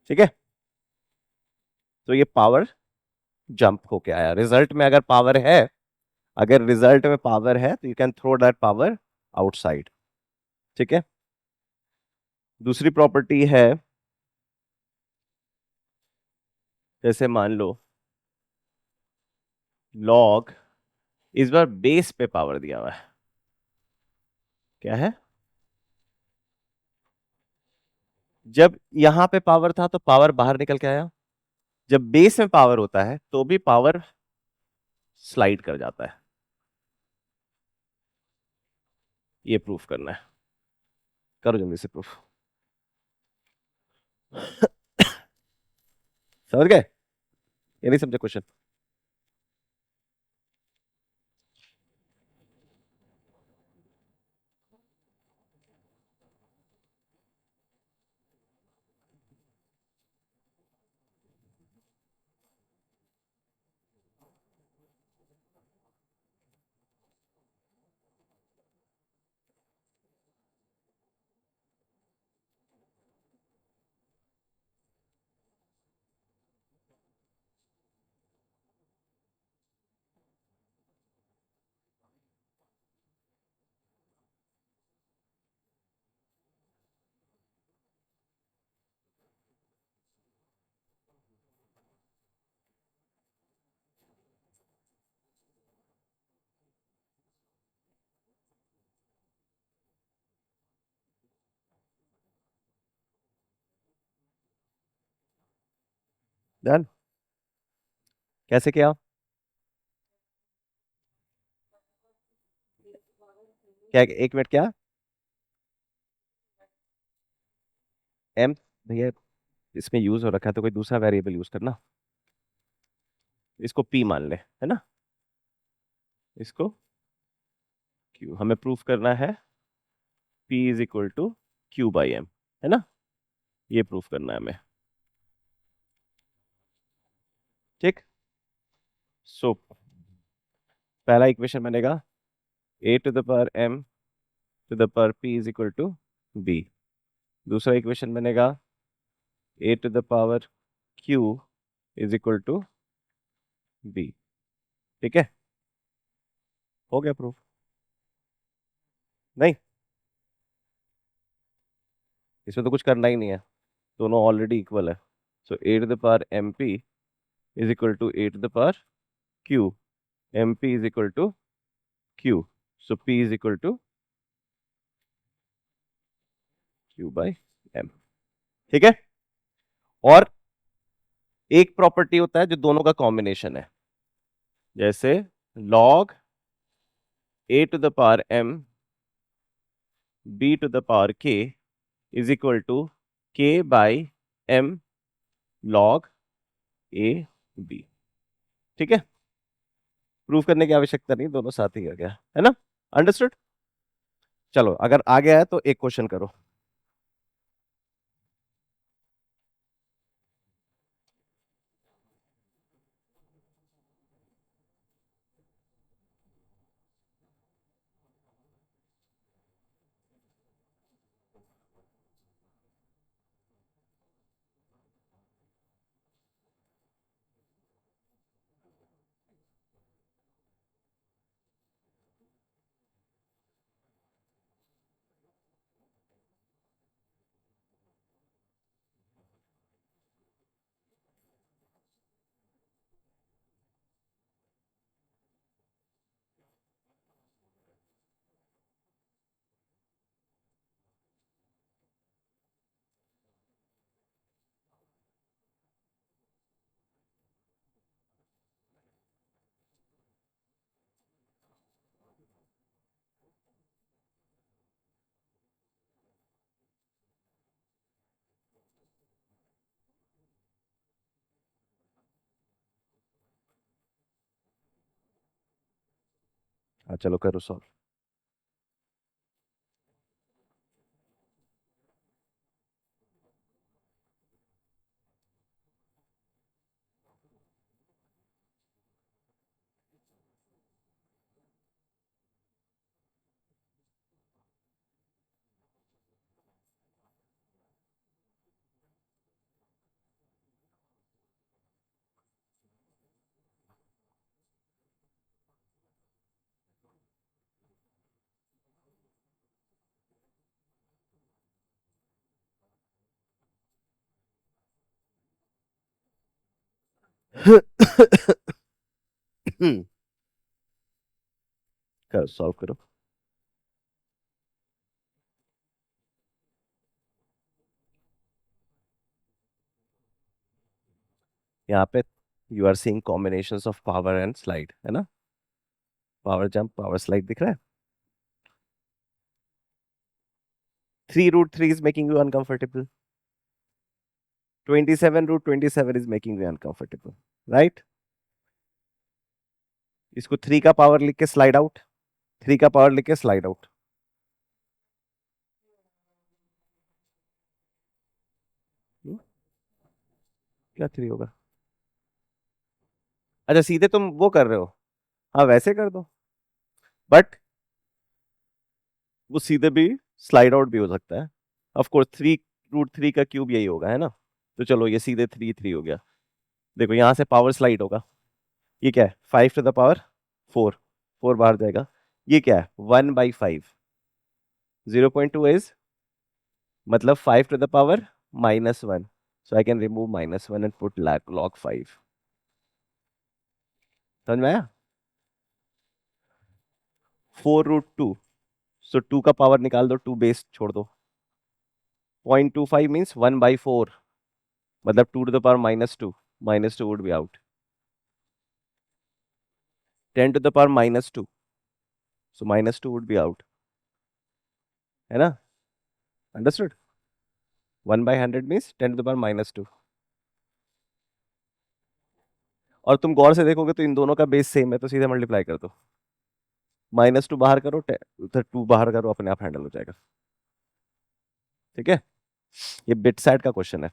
ठीक है, तो ये पावर जंप होके आया रिजल्ट में। अगर पावर है, अगर रिजल्ट में पावर है तो you can throw that power outside. ठीक है, दूसरी प्रॉपर्टी है, जैसे मान लो लॉग, इस बार बेस पे पावर दिया हुआ है, क्या है? जब यहां पे पावर था तो पावर बाहर निकल के आया, जब बेस में पावर होता है तो भी पावर स्लाइड कर जाता है। ये प्रूफ करना है, करो जल्दी से प्रूफ। समझ गए? ये नहीं समझे क्वेश्चन? डन। कैसे किया? क्या, एक मिनट, क्या? एम, भैया इसमें यूज हो रखा है तो कोई दूसरा वेरिएबल यूज करना। इसको पी मान ले, है ना? इसको क्यू, हमें प्रूफ करना है p is equal to q by m, है ना? ये प्रूफ करना है हमें। ठीक, सो पहला इक्वेशन बनेगा a to the power m to the power p is equal to b. दूसरा इक्वेशन बनेगा a to the power q is equal to b. ठीक है, हो गया प्रूफ? नहीं, इसमें तो कुछ करना ही नहीं है, दोनों ऑलरेडी इक्वल है। So a to the power m p is equal to a to the power q, m p is equal to q, so p is equal to q by m. ठीक है, और एक property होता है जो दोनों का कॉम्बिनेशन है, जैसे log a to the power m b to the power k is equal to k by m log a b। ठीक है, प्रूफ करने की आवश्यकता नहीं, दोनों साथ ही आ गया, है ना? अंडरस्टूड? चलो, अगर आ गया है तो एक क्वेश्चन करो। हाँ चलो करो सॉल्व। करो सॉल्व करो। यहाँ पे you are seeing combinations of power and slide, है ना? पावर जंप, पावर स्लाइड दिख रहा है। 3 √3 is making you uncomfortable. 27 √27 is making you uncomfortable, right? इसको 3 का पावर लिख के स्लाइड आउट, 3 का पावर लिख के स्लाइड आउट। क्या 3 होगा? अच्छा सीधे तुम वो कर रहे हो, हाँ वैसे कर दो, बट वो सीधे भी स्लाइड आउट भी हो सकता है। ऑफ कोर्स 3 √3 का क्यूब यही होगा, है ना? तो चलो ये सीधे 3 हो गया। देखो यहां से पावर स्लाइड होगा, ये क्या है? 5 to the power 4, 4 बाहर जाएगा। ये क्या है? 1/5। 0.2 इज मतलब 5 to the power -1, so I can remove -1 and put log 5। समझ में आया? 4 √2, सो 2 का पावर निकाल दो, 2 बेस छोड़ दो। 0.25 मीन्स 1/4, मतलब 2 to the power -2, -2 would be out. 10 to the power -2, so -2 would be out, है ना? Understood? 1/100 means 10 to the power -2। और तुम गौर से देखोगे तो इन दोनों का बेस सेम है, तो सीधे मल्टीप्लाई कर दो। -2 बाहर करो, उधर 2 बाहर करो, अपने आप हैंडल हो जाएगा। ठीक है? ये बिट सैट का क्वेश्चन है।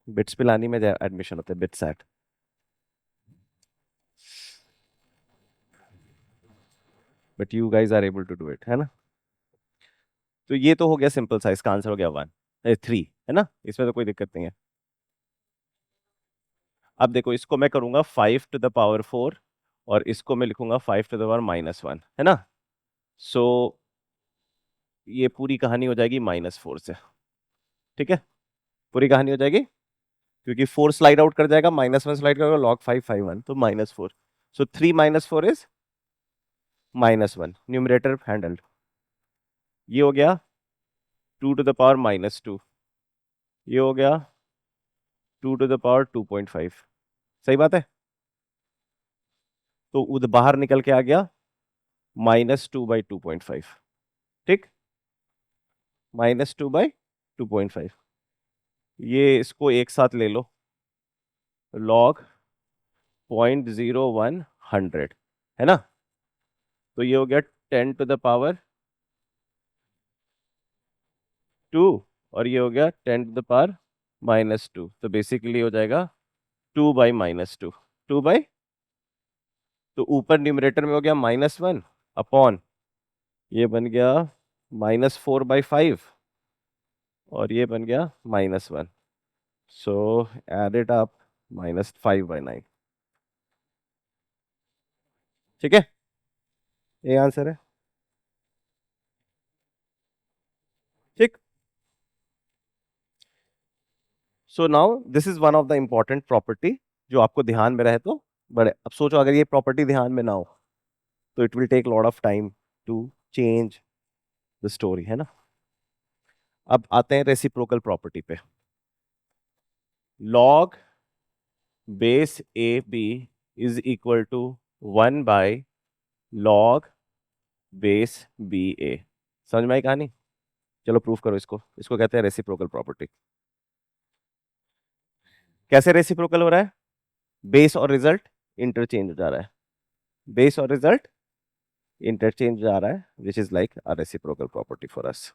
बिट्स पिलानी में एडमिशन होता है, BITSAT. But you guys are able to do it, है ना? तो ये तो हो गया सिंपल सा, इसका आंसर हो गया 3, है ना? इसमें तो कोई दिक्कत नहीं है। अब देखो इसको मैं करूंगा 5 to the power 4, और इसको मैं लिखूंगा 5 to the power -1, है ना? सो ये पूरी कहानी हो जाएगी -4 से। ठीक है? पूरी कहानी हो जाएगी, क्योंकि 4 स्लाइड आउट कर जाएगा, -1 स्लाइड करेगा, log 5 5 1, तो -4। सो 3 -4 इज -1, न्यूमरेटर हैंडल्ड। ये हो गया 2 to the power -2, ये हो गया 2 to the power 2.5। सही बात है? तो उधर बाहर निकल के आ गया -2/2.5। ठीक? -2/2.5। ये इसको एक साथ ले लो, log 0.0100, है ना? तो ये हो गया 10 to the power 2, और ये हो गया 10 to the power -2, तो बेसिकली हो जाएगा 2/-2। 2 बाई, तो ऊपर न्यूमरेटर में हो गया -1 अपॉन, ये बन गया -4/5, और ये बन गया -1, सो एड इट अप, -5/9। ठीक है? ये आंसर है। ठीक। So now this is one of the important property जो आपको ध्यान में रहे तो बड़े। अब सोचो अगर ये प्रॉपर्टी ध्यान में ना हो तो it will take lot of time to change the story, है ना? अब आते हैं रेसिप्रोकल प्रॉपर्टी पे। Log base a b is equal to 1/log base b a. समझ में आई कहानी? चलो प्रूफ करो इसको। इसको कहते हैं रेसिप्रोकल प्रॉपर्टी। कैसे रेसिप्रोकल हो रहा है? बेस और रिजल्ट इंटरचेंज हो जा रहा है। बेस और रिजल्ट इंटरचेंज जा रहा है, which is like a reciprocal property for us.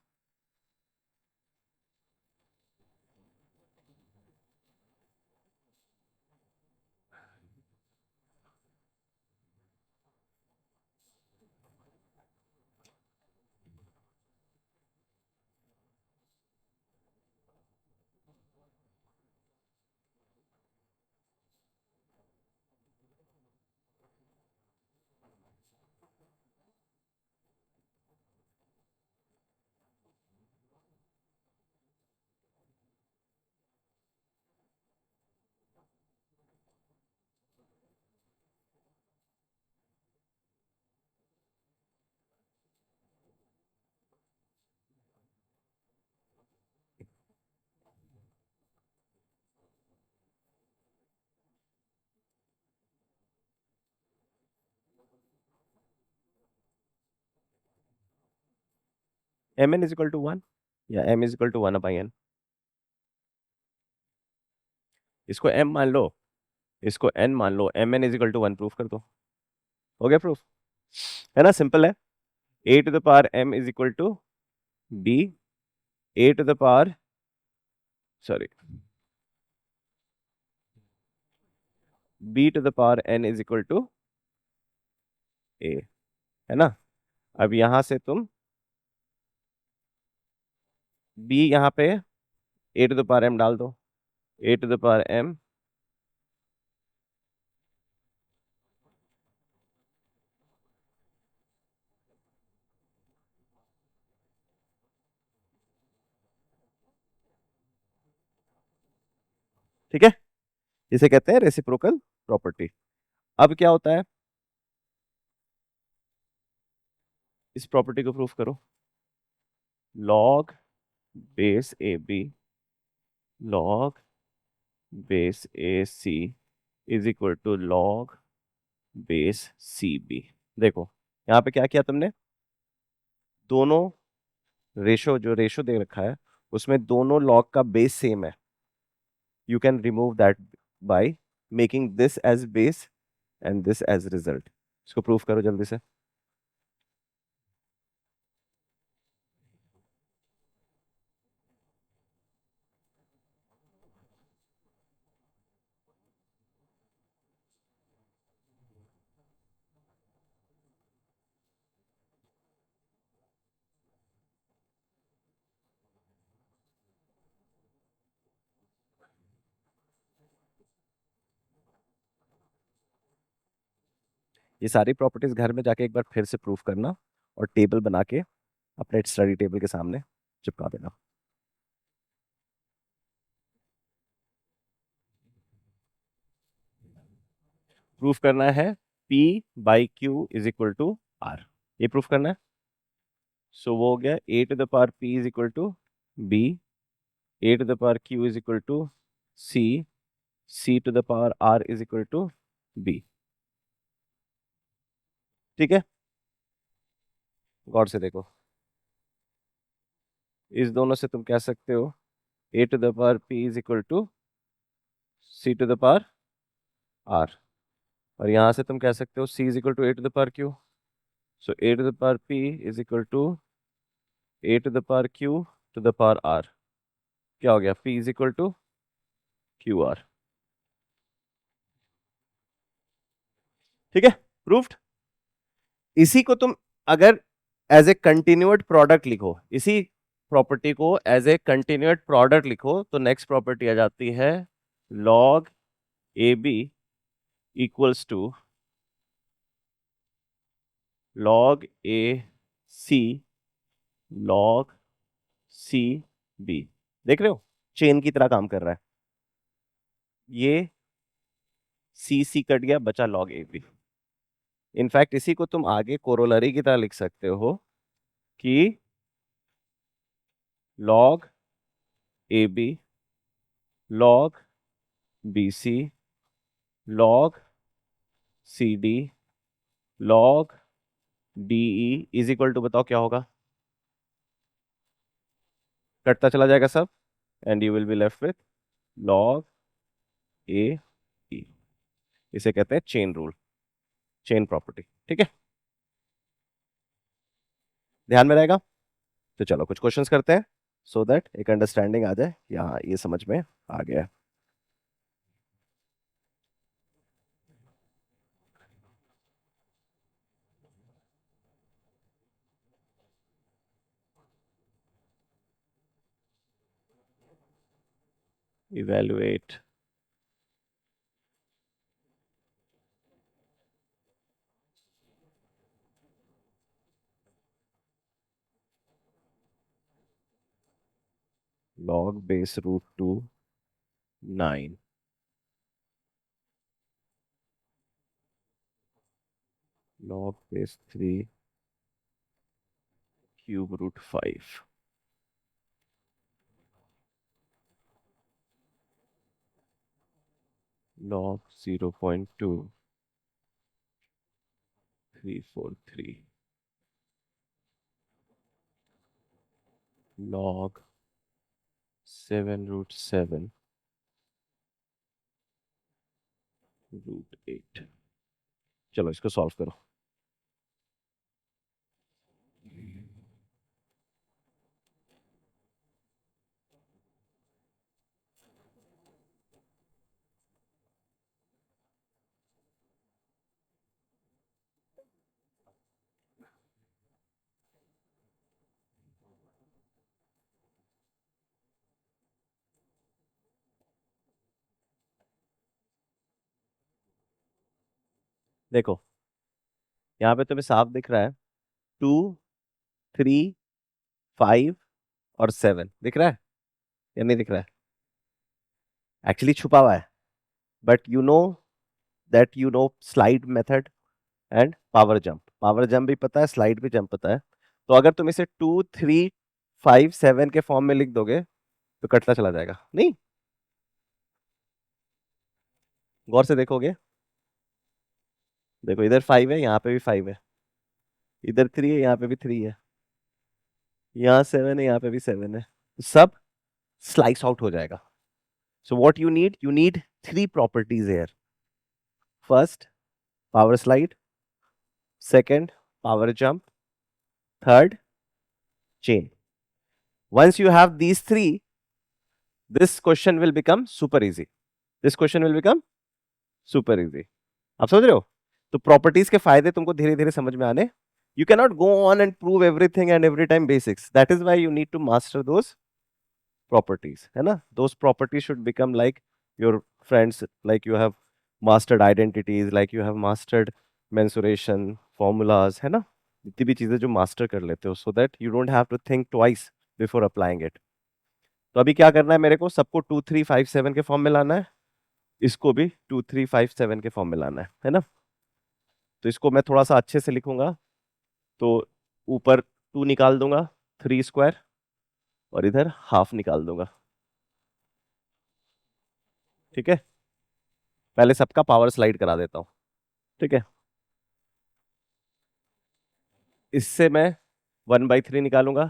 M n is equal to one, या m is equal to one upon n. इसको एम मान लो, इसको एन मान लो, m n is equal to one proof कर दो, हो गया प्रूफ। है ना, सिंपल है। A to the power m is equal to b, a to the power, sorry, b to the power n is equal to ए, है ना। अब यहां से तुम बी यहाँ पे ए टू द पावर एम डाल दो, ए टू द पावर एम, ठीक है। इसे कहते हैं रेसिप्रोकल प्रॉपर्टी। अब क्या होता है, इस प्रॉपर्टी को प्रूफ करो। Log base a b, log base a c is equal to log base c b. देखो यहाँ पे क्या किया तुमने, दोनों रेशो, जो रेशो दे रखा है उसमें दोनों लॉग का बेस सेम है। You can remove that by making this as base and this as result. इसको प्रूफ करो जल्दी से। ये सारी प्रॉपर्टीज घर में जाके एक बार फिर से प्रूफ करना, और टेबल बना के अपने स्टडी टेबल के सामने चिपका देना। प्रूफ करना है P by q is equal to r, ये प्रूफ करना है। सो वो हो गया a to the power P is equal to b, a to the power Q is equal to c, c to the power r is equal to b. ठीक है, गौर से देखो, इस दोनों से तुम कह सकते हो a to the power P is equal to c to the power r, और यहां से तुम कह सकते हो C is equal to a to the power Q। So a to the power P is equal to a to the power Q to the power R। क्या हो गया, P is equal to q r. ठीक है, proofed. इसी को तुम अगर as a continued product लिखो, इसी प्रॉपर्टी को एज ए कंटिन्यूड प्रोडक्ट लिखो, तो नेक्स्ट प्रॉपर्टी आ जाती है log a b equals to log a c log c b. देख रहे हो, चेन की तरह काम कर रहा है। ये सी सी कट गया, बचा लॉग ए बी। इनफैक्ट इसी को तुम आगे कोरोलरी की तरह लिख सकते हो कि log a b log b c log c d log d e is equal to, बताओ क्या होगा, कटता चला जाएगा सब, and you will be left with log a e. इसे कहते हैं चेन रूल। Chain property. ठीक है, ध्यान में रहेगा। तो चलो कुछ क्वेश्चंस करते हैं सो दैट एक अंडरस्टैंडिंग आ जाए कि हाँ ये समझ में आ गया। Evaluate log base root 2 9 log base 3 cube root 5 log 0.2343 log 7 root 7 root 8। चलो इसको सॉल्व करो। देखो यहाँ पे तुम्हें साफ दिख रहा है, 2, 3, 5 और 7 दिख रहा है या नहीं दिख रहा है? एक्चुअली छुपा हुआ है, but you know slide method and power jump भी पता है, स्लाइड भी जंप पता है। तो अगर तुम इसे 2, 3, 5, 7 के फॉर्म में लिख दोगे तो कटता चला जाएगा नहीं। गौर से देखोगे, देखो इधर 5 है, यहाँ पे भी 5 है, इधर 3 है, यहाँ पे भी 3 है, यहाँ 7 है, यहाँ पे भी 7 है, तो सब स्लाइस आउट हो जाएगा। So what you need 3 properties here. First, power slide. Second, power jump. Third, chain. Once you have these three, this question will become super easy. This question will become super easy. आप समझ रहे हो? तो properties के फायदे तुमको धीरे धीरे समझ में आने। You cannot go on and prove everything and every time basics. That is why you need to master those properties, है ना? Those properties should become like your friends, like you have mastered identities, like you have mastered mensuration, formulas, है ना? जितनी भी चीजें जो master कर लेते हो, so that you don't have to think twice before applying it. तो अभी क्या करना है मेरे को, सबको 2, 3, 5, 7 के फॉर्म में लाना है, इसको भी 2, 3, 5, 7 के फॉर्म में लाना है ना? तो इसको मैं थोड़ा सा अच्छे से लिखूंगा। तो ऊपर 2 निकाल दूंगा, 3 स्क्वायर, और इधर हाफ निकाल दूंगा। ठीक है, पहले सबका पावर स्लाइड करा देता हूं। ठीक है, इससे मैं 1/3 निकालूंगा,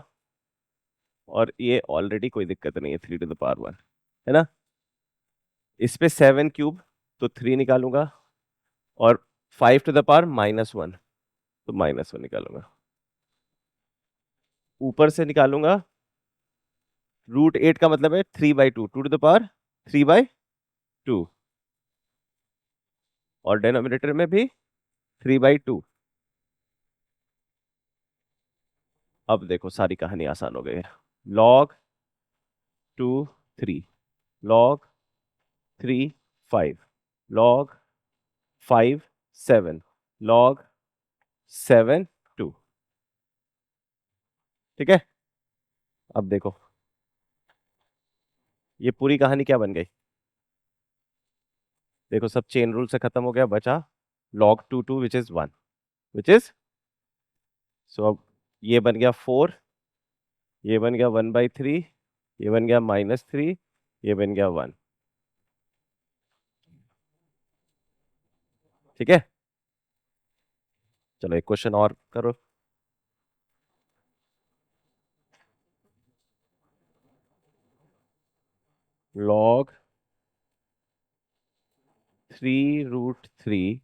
और ये ऑलरेडी कोई दिक्कत नहीं है, 3 to the power 1, है ना? इस पे 7 क्यूब, तो 3 निकालूंगा, और 5 to the power -1, तो -1 निकालूंगा। ऊपर से निकालूंगा, √8 का मतलब है 3/2, 2 to the power 3/2, और डिनोमिनेटर में भी 3/2। अब देखो सारी कहानी आसान हो गई है। log 2 3, log 3 5, log 5 7, log 7 2। ठीक है, अब देखो ये पूरी कहानी क्या बन गई। देखो सब चेन रूल से खत्म हो गया, बचा log 2 2 which is 1, which is, so अब ये बन गया 4, ये बन गया 1/3, ये बन गया -3, ये बन गया 1। ठीक है, चलो एक क्वेश्चन और करो। log 3 √3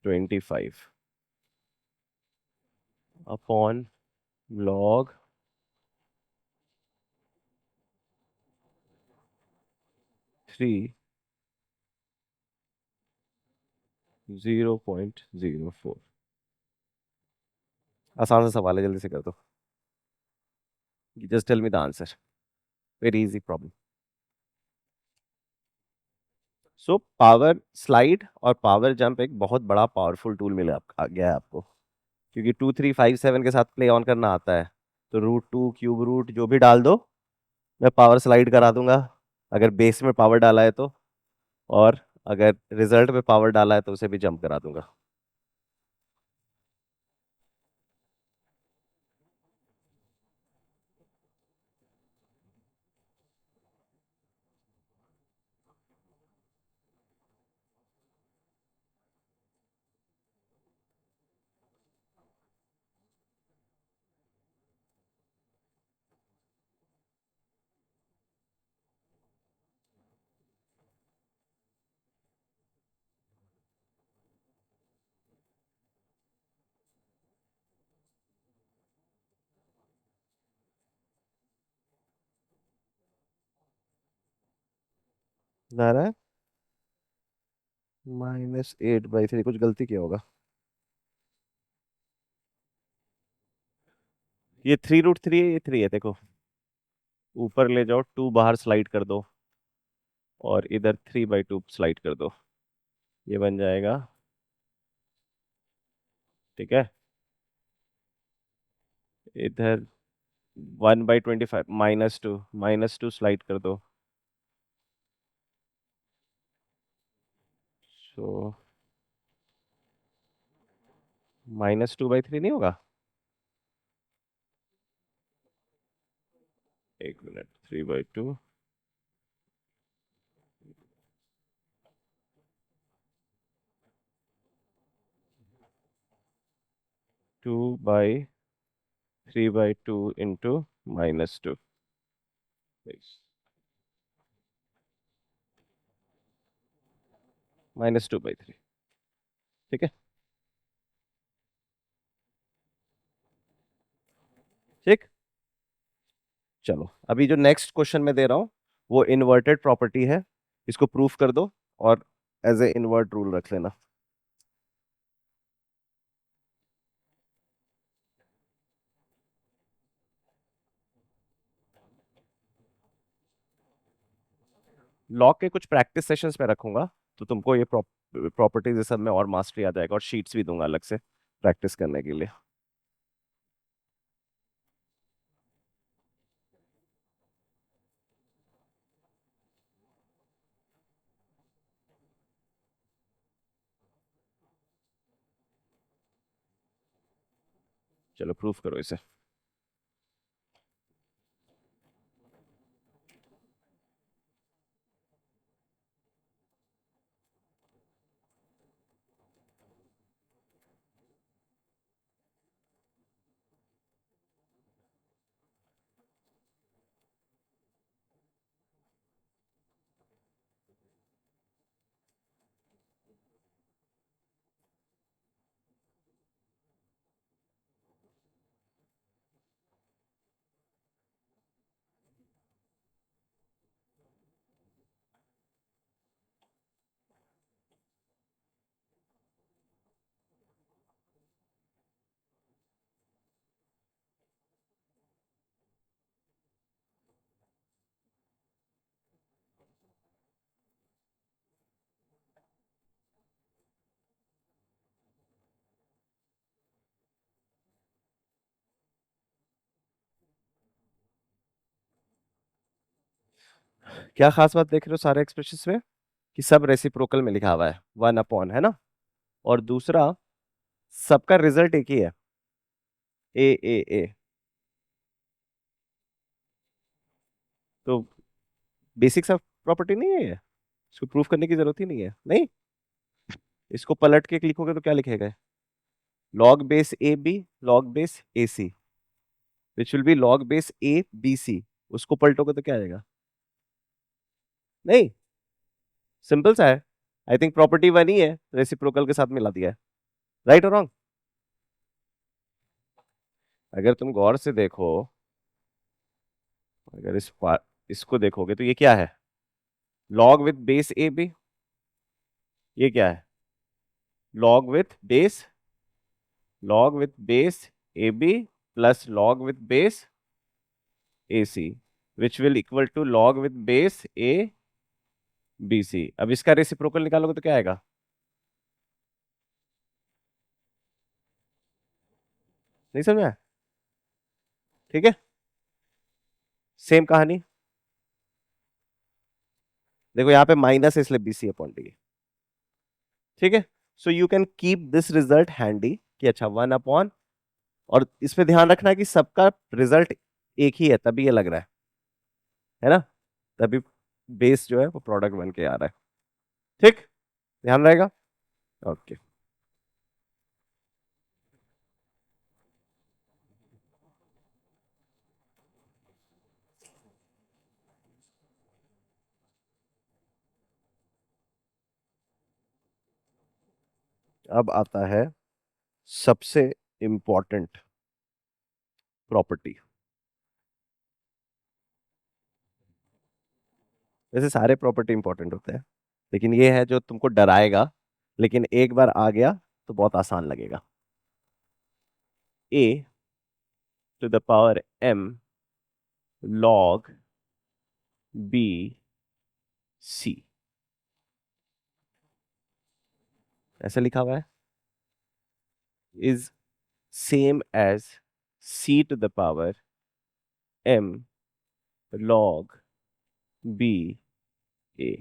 25 upon log 3 0.04। आसान सा सवाल है, जल्दी से कर दो। Just tell me the answer, very easy problem. So power slide और पावर जंप एक बहुत बड़ा पावरफुल टूल मिला आ गया है आपको, क्योंकि 2357 के साथ प्ले ऑन करना आता है। तो √2 क्यूब रूट जो भी डाल दो, मैं पावर स्लाइड करा दूंगा, अगर बेस में पावर डाला है तो, और अगर रिजल्ट में पावर डाला है तो उसे भी जंप करा दूंगा। जा रहा है -8/3, कुछ गलती किया होगा। ये 3√3 है, ये 3 है, देखो ऊपर ले जाओ, 2 बाहर स्लाइड कर दो और इधर 3/2 स्लाइड कर दो, ये बन जाएगा। ठीक है, इधर 1/25 -2 स्लाइड कर दो। सो -2/3 नहीं होगा? एक मिनट, 3/2, 2/3/2 इंटू -2, -2/3। ठीक है, ठीक। चलो अभी जो नेक्स्ट क्वेश्चन मैं दे रहा हूँ वो इन्वर्टेड प्रॉपर्टी है, इसको प्रूफ कर दो और एज ए इन्वर्ट रूल रख लेना। लॉ के कुछ प्रैक्टिस सेशंस में रखूंगा, तो तुमको ये प्रॉपर्टीज सब में और मास्टरी आ जाएगा, और शीट्स भी दूंगा अलग से प्रैक्टिस करने के लिए। चलो प्रूफ करो इसे। क्या खास बात देख रहे हो सारे एक्सप्रेशंस में, कि सब रेसिप्रोकल में लिखा हुआ है, 1/, है ना? और दूसरा, सबका रिजल्ट एक ही है, ए। तो बेसिक सा प्रॉपर्टी नहीं है ये, इसको प्रूफ करने की जरूरत ही नहीं है, नहीं। इसको पलट के लिखोगे तो क्या लिखेगा? Log base a b, log base a c, which will be log base a b c. उसको पलटोगे तो क्या आएगा? नहीं, सिंपल सा है। आई थिंक प्रॉपर्टी वन ही है, रेसिप्रोकल के साथ मिला दिया है। राइट और रॉन्ग? अगर तुम गौर से देखो, अगर इसको देखोगे तो ये क्या है? Log with base a b. ये क्या है? Log with base, log with base a b plus log with base a c, which will equal to log with base a b c. अब इसका रेसिप्रोकल निकालोगे तो क्या आएगा? नहीं समझ में आया? ठीक है, सेम कहानी। देखो यहाँ पे माइनस है इसलिए बी सी अपॉन डी। ठीक है, so you can keep this result handy कि अच्छा 1 अपॉन, और इसमें ध्यान रखना है कि सबका रिजल्ट एक ही है, तभी ये लग रहा है ना? तभी बेस जो है वो प्रोडक्ट बन के आ रहा है। ठीक, ध्यान रहेगा। ओके, अब आता है सबसे इंपॉर्टेंट प्रॉपर्टी। वैसे सारे प्रॉपर्टी इंपॉर्टेंट होते हैं, लेकिन ये है जो तुमको डराएगा, लेकिन एक बार आ गया तो बहुत आसान लगेगा। A to the power m log b c, ऐसे लिखा हुआ है, is same as c to the power m log b a.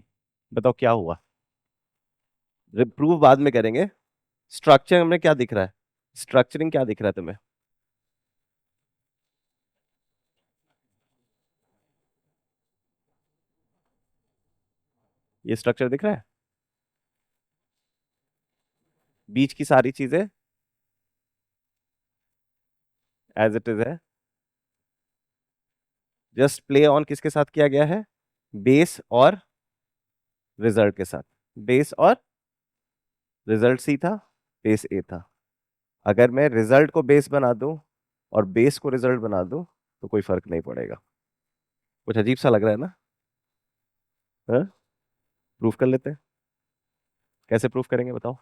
बताओ क्या हुआ? प्रूफ बाद में करेंगे। स्ट्रक्चर में क्या दिख रहा है? स्ट्रक्चरिंग क्या दिख रहा है तुम्हें? ये स्ट्रक्चर दिख रहा है, बीच की सारी चीजें एज इट इज है। जस्ट प्ले ऑन किसके साथ किया गया है? बेस और रिजल्ट के साथ। बेस और रिजल्ट सी था, बेस ए था। अगर मैं रिजल्ट को बेस बना दूं और बेस को रिजल्ट बना दूं तो कोई फर्क नहीं पड़ेगा। कुछ अजीब सा लग रहा है ना? हाँ, प्रूफ कर लेते हैं। कैसे प्रूफ करेंगे बताओ?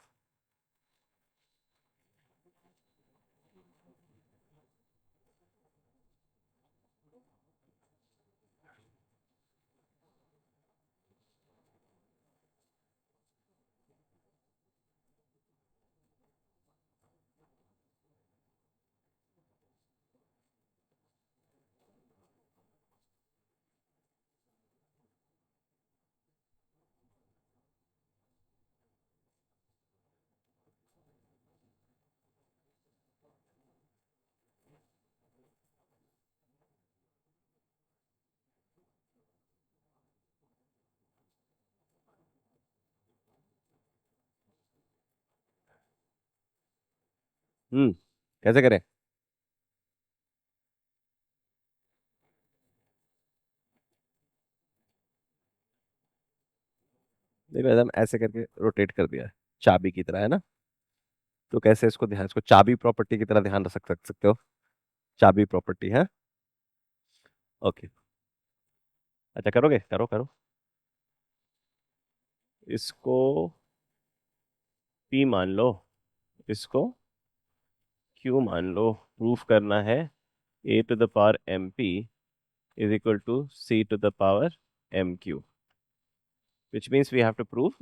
कैसे करें? देखो एकदम ऐसे करके रोटेट कर दिया है, चाबी की तरह है ना? तो कैसे इसको ध्यान, इसको चाबी प्रॉपर्टी की तरह ध्यान रख सकते हो। चाबी प्रॉपर्टी है। ओके, अच्छा करोगे, करो करो। इसको पी मान लो, इसको क्यू मान लो। प्रूफ करना है a to the power m p is equal to c to the power m q, which means we have to prove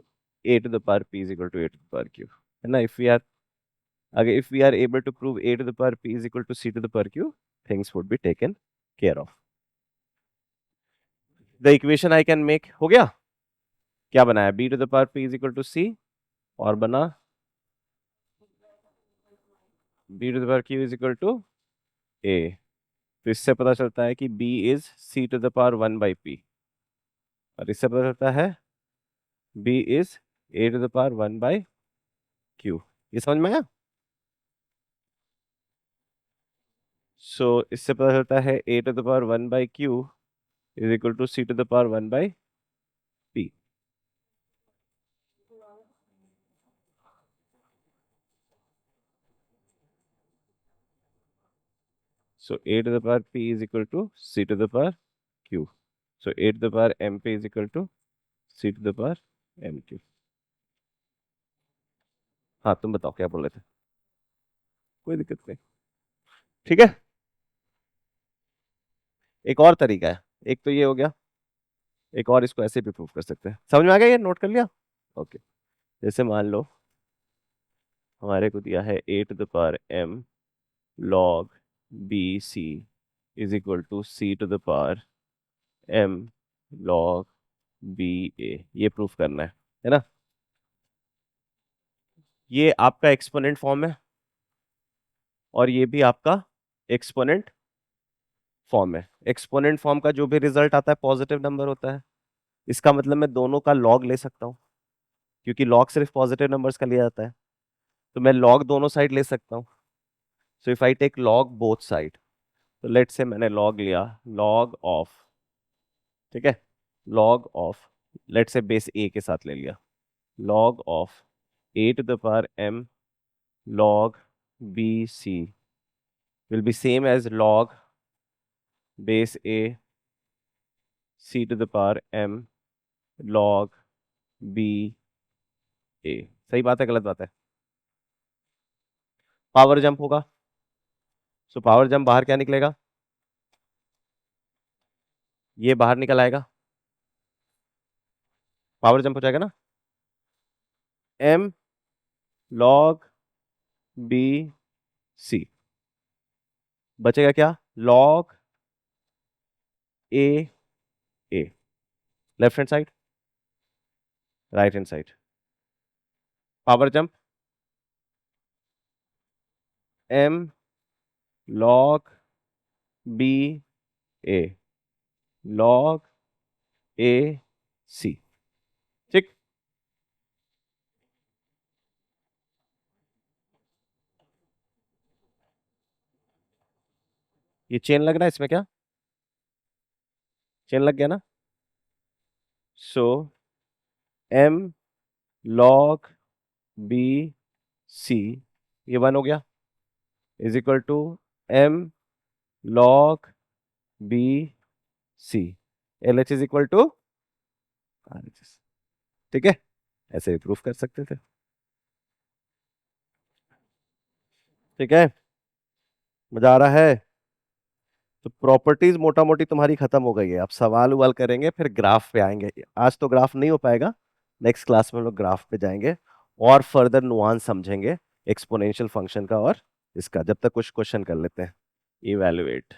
a to the power p is equal to a to the power q, है ना? If we are, अगर if we are able to prove a to the power p is equal to c to the power q, things would be taken care of. The equation I can make हो गया। क्या बनाया? B to the power p is equal to c, और बना b to the power q is equal to a. तो इससे पता चलता है कि b is c to the power 1/p, और इससे पता चलता है b is a to the power 1/q। ये समझ में आया? सो इससे पता चलता है a to the power 1/q is equal to c to the power 1/p। So a to the power p is equal to c to the power q. So a to the power mp is equal to c to the power mq. हाँ तुम बताओ क्या बोल रहे थे? कोई दिक्कत नहीं, ठीक है। एक और तरीका है, एक तो ये हो गया, एक और इसको ऐसे भी प्रूव कर सकते हैं। समझ में आ गया? ये नोट कर लिया? ओके। जैसे मान लो हमारे को दिया है a to the power m log b c is equal to c to the power m log b a। ये प्रूफ करना है ना? ये आपका एक्सपोनेंट फॉर्म है और ये भी आपका एक्सपोनेंट फॉर्म है। एक्सपोनेंट फॉर्म का जो भी रिजल्ट आता है पॉजिटिव नंबर होता है। इसका मतलब मैं दोनों का लॉग ले सकता हूँ, क्योंकि लॉग सिर्फ पॉजिटिव नंबर्स का लिया जाता है, तो मैं लॉग दोनों साइड ले सकता हूँ। So if I take log both side, तो लेट से मैंने लॉग लिया लॉग ऑफ, ठीक है, लॉग ऑफ, लेट से बेस ए के साथ ले लिया, log off a to the power m log b c will be same as log base a c to the power m log b a। सही बात है गलत बात है? पावर जंप होगा, सो पावर जंप बाहर क्या निकलेगा? ये बाहर निकल आएगा, पावर जंप हो जाएगा ना, m log b c, बचेगा क्या? log a a, left hand side right hand side, power jump m log b a log a c, ठीक। ये चेन लग रहा है इसमें क्या? चेन लग गया ना? So m log b c, ये वन हो गया, is equal to m log b c, L H is equal to R H S, ठीक है। ऐसे भी प्रूफ कर सकते थे, ठीक है। मजा आ रहा है? तो प्रॉपर्टीज मोटा मोटी तुम्हारी खत्म हो गई है। अब सवाल उवाल करेंगे, फिर ग्राफ पे आएंगे। आज तो ग्राफ नहीं हो पाएगा, नेक्स्ट क्लास में हम लोग ग्राफ पे जाएंगे और फर्दर नुआंस समझेंगे एक्सपोनेंशियल फंक्शन का और इसका। जब तक कुछ क्वेश्चन कर लेते हैं, evaluate.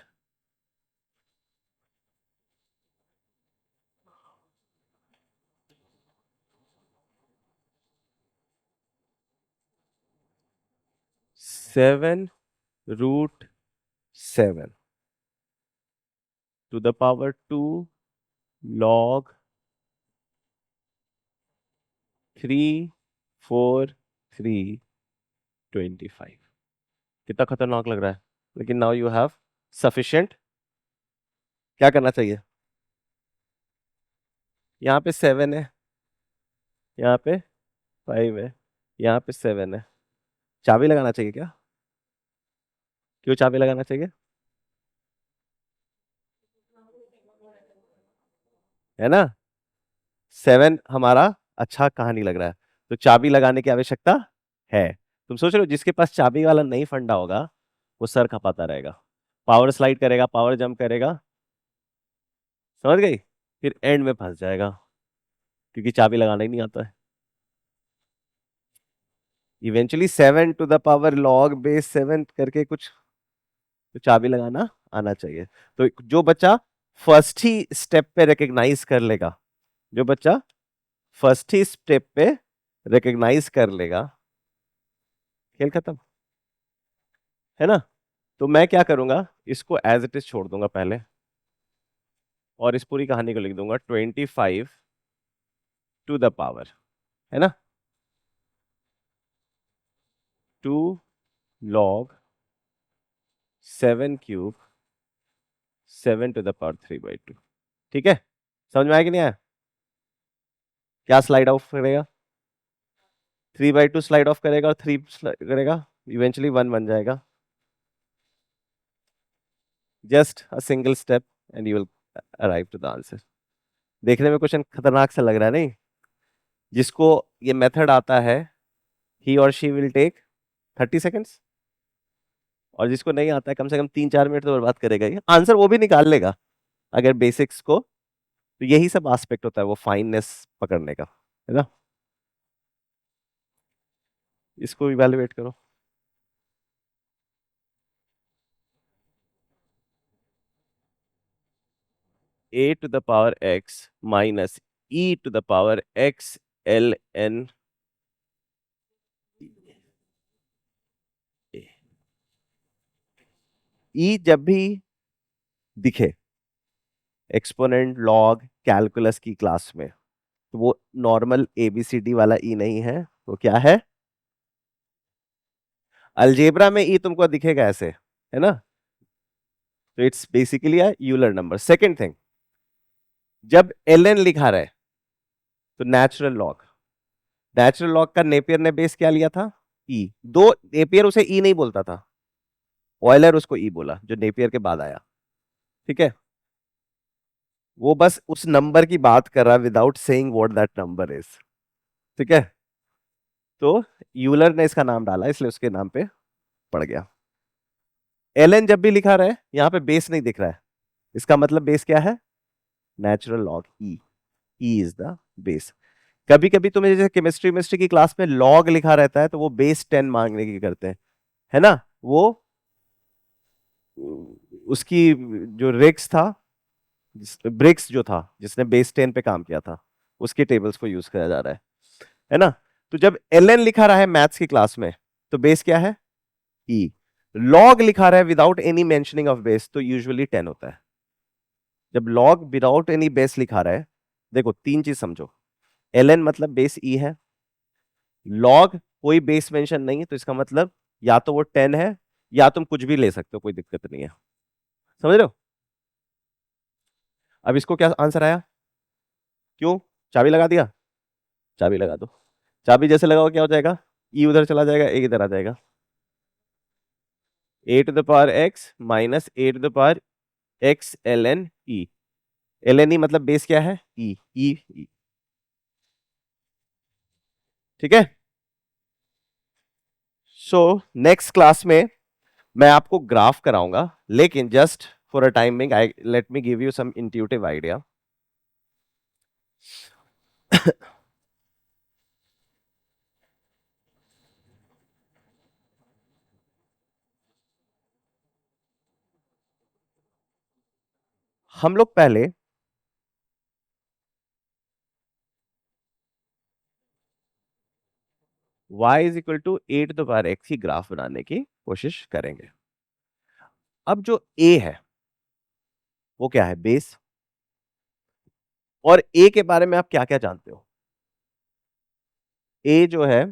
Seven root seven to the power two log 34325। कितना खतरनाक लग रहा है, लेकिन नाउ यू हैव सफिशिएंट। क्या करना चाहिए? यहाँ पे 7 है, यहाँ पे 5 है, यहाँ पे 7 है। चाबी लगाना चाहिए क्या? क्यों चाबी लगाना चाहिए? है ना? 7 हमारा अच्छा कहानी लग रहा है, तो चाबी लगाने की आवश्यकता है। तुम सोच रहे हो जिसके पास चाबी वाला नहीं फंडा होगा, वो सर खपाता रहेगा, पावर स्लाइड करेगा, पावर जंप करेगा, समझ गई? फिर एंड में फंस जाएगा, क्योंकि चाबी लगाना ही नहीं आता है। Eventually 7 to the power log base 7 करके कुछ तो चाबी लगाना आना चाहिए। तो जो बच्चा फर्स्ट ही स्टेप पे रिकग्नाइज कर लेगा, जो बच्चा फर्स्ट ही स्टेप पे रिकग्नाइज कर लेगा, खेल खत्म, है ना? तो मैं क्या करूंगा, इसको एज इट इज छोड़ दूंगा पहले, और इस पूरी कहानी को लिख दूंगा 25 टू द पावर, है ना, 2 log 7 cube 7 to the power 3/2। ठीक है, समझ में आया कि नहीं आया? क्या स्लाइड ऑफ करेगा? 3/2 स्लाइड ऑफ करेगा और 3 करेगा, इवेंचुअली 1 बन जाएगा। Just a single step and you will arrive to the answer. देखने में क्वेश्चन खतरनाक सा लग रहा है नहीं? जिसको ये मेथड आता है, ही और शी विल टेक 30 सेकेंड्स, और जिसको नहीं आता है कम से कम 3-4 मिनट तो बर्बाद करेगा ही। आंसर वो भी निकाल लेगा अगर बेसिक्स को। तो यही सब एस्पेक्ट होता है वो फाइननेस पकड़ने का, है ना? इसको इवैल्यूएट करो। A to the power x minus e to the power x l n e जब भी दिखे एक्सपोनेंट, लॉग, कैलकुलस की क्लास में, तो वो नॉर्मल एबीसीडी वाला ई नहीं है, वो क्या है? अलजेब्रा में ई तुमको दिखेगा ऐसे, है ना? तो it's basically a Euler number. Second thing, जब एल एन लिखा रहे तो नेचुरल लॉग, नेचुरल लॉग का नेपियर ने बेस क्या लिया था? ई। दो, नेपियर उसे ई नहीं बोलता था, ऑयलर उसको ई बोला, जो नेपियर के बाद आया। ठीक है? वो बस उस नंबर की बात कर रहा है without saying what that number is. ठीक है? तो यूलर ने इसका नाम डाला, इसलिए उसके नाम पे पड़ गया। एल एन जब भी लिखा रहे, यहां पे बेस नहीं दिख रहा है, इसका मतलब बेस क्या है? Natural log E. E is the base. कभी कभी तुम्हें जैसे केमिस्ट्री मिस्ट्री की क्लास में लॉग लिखा रहता है तो वो बेस 10 मांगने की करते हैं, है ना? वो उसकी जो रिक्स था, ब्रिक्स जो था जिसने बेस 10 पे काम किया था, उसके टेबल्स को यूज किया जा रहा है ना? तो जब एल एन लिखा रहा है मैथ्स की क्लास में, तो बेस क्या है? ई। लॉग लिखा रहा है without any mentioning of base, तो यूजुअली 10 होता है। जब लॉग विदाउट एनी बेस लिखा रहा है, देखो तीन चीज समझो, एल एन मतलब बेस ई है, लॉग कोई बेस मेंशन नहीं है, तो इसका मतलब या तो वो 10 है, या तुम कुछ भी ले सकते हो, कोई दिक्कत नहीं है। समझ रहे हो? अब इसको क्या आंसर आया? क्यों? चाबी लगा दिया? चाबी लगा दो। चाबी जैसे लगाओ क्या हो जाएगा? ई उधर चला जाएगा, ए इधर आ जाएगा। A to the power x minus a to the power x l n e. L n e मतलब बेस क्या है? ई। ई। ठीक है? सो नेक्स्ट क्लास में मैं आपको ग्राफ कराऊंगा, लेकिन just for a timing I let me give you some intuitive idea. हम लोग पहले y is equal to a to the power x की ग्राफ बनाने की कोशिश करेंगे। अब जो a है वो क्या है? बेस। और a के बारे में आप क्या क्या जानते हो? a जो है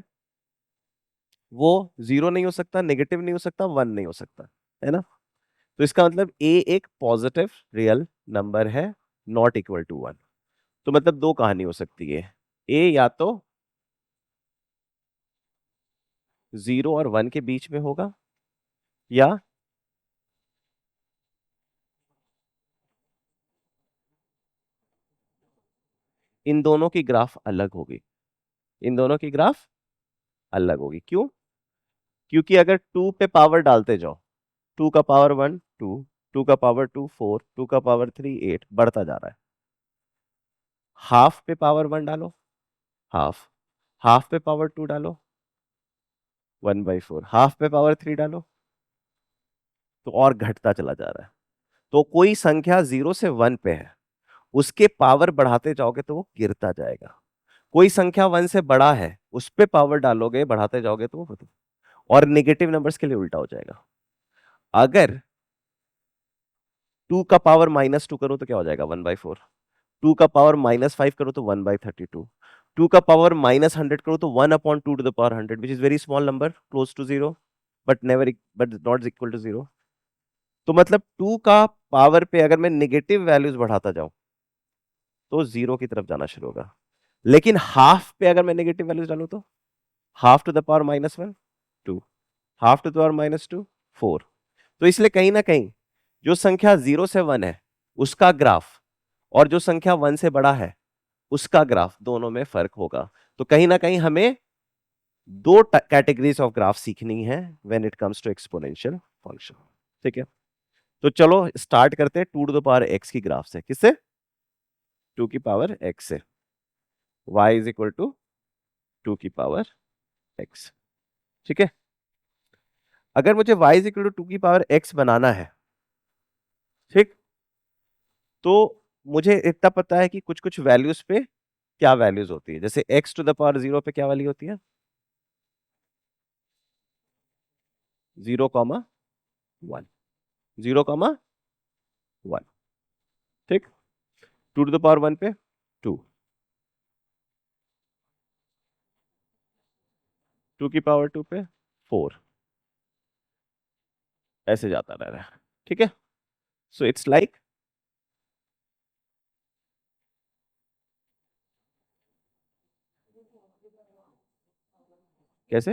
वो जीरो नहीं हो सकता, नेगेटिव नहीं हो सकता, वन नहीं हो सकता, है ना? तो इसका मतलब a एक पॉजिटिव रियल नंबर है, नॉट इक्वल टू वन। तो मतलब दो कहानी हो सकती है, a या तो जीरो और वन के बीच में होगा, या इन दोनों की ग्राफ अलग होगी। इन दोनों की ग्राफ अलग होगी। क्यों? क्योंकि अगर टू पे पावर डालते जाओ, टू का पावर वन टू, टू का पावर टू फोर, टू का पावर थ्री एट, बढ़ता जा रहा है। हाफ पे पावर वन डालो, हाफ। हाफ पे पावर टू डालो, 1/4। हाफ पे पावर थ्री डालो, तो और घटता चला जा रहा है। तो कोई संख्या जीरो से वन पे है, उसके पावर बढ़ाते जाओगे तो वो गिरता जाएगा। कोई संख्या वन से बड़ा है, उस पे पावर डालोगे बढ़ाते जाओगे तो वो, और नेगेटिव नंबर्स के लिए उल्टा हो जाएगा। अगर टू का पावर माइनस टू करो तो क्या हो जाएगा? 1/4। टू का पावर माइनस फाइव करो तो 1/32। टू का पावर माइनस 100 करो तो 1/2 to the power 100, which is very small number, close to zero, but never, but not equal to zero. तो मतलब टू का पावर पे अगर मैं नेगेटिव वैल्यूज बढ़ाता जाऊं तो जीरो की तरफ जाना शुरू होगा। लेकिन हाफ पे अगर मैं नेगेटिव वैल्यूज डालूं तो half to the power minus one, two. Half to the power minus two, four. तो इसलिए कहीं ना कहीं जो संख्या 0 से 1 है उसका ग्राफ और जो संख्या 1 से बड़ा है उसका ग्राफ, दोनों में फर्क होगा। तो कहीं ना कहीं हमें दो कैटेगरीज ऑफ ग्राफ सीखनी है when it comes to exponential function. ठीक है, तो चलो स्टार्ट करते हैं 2 टू द पावर x की ग्राफ से। किससे? 2 की पावर x से। y इज इक्वल टू 2 की पावर x। ठीक है, अगर मुझे y इज इक्वल टू 2 की पावर x बनाना है, ठीक, तो मुझे इतना पता है कि कुछ कुछ वैल्यूज पे क्या वैल्यूज होती है। जैसे x टू द पावर 0 पे क्या वैल्यू होती है? 0,1। 0,1। ठीक, 2 टू द पावर 1 पे 2, 2 की पावर 2 पे 4, ऐसे जाता रह रहा है। ठीक है, सो इट्स लाइक, कैसे?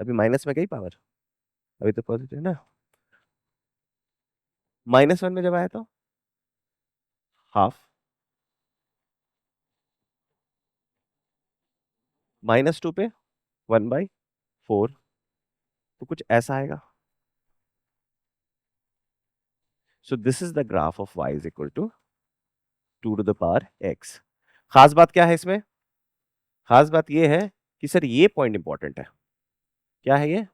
अभी माइनस में गई पावर, अभी तो पॉजिटिव है ना। -1 में जब आया तो हाफ, -2 पे 1/4, तो कुछ ऐसा आएगा। So this is the graph of y is equal to 2 to the power x। खास बात क्या है इसमें? खास बात ये है कि सर ये पॉइंट इंपॉर्टेंट है। क्या है ये?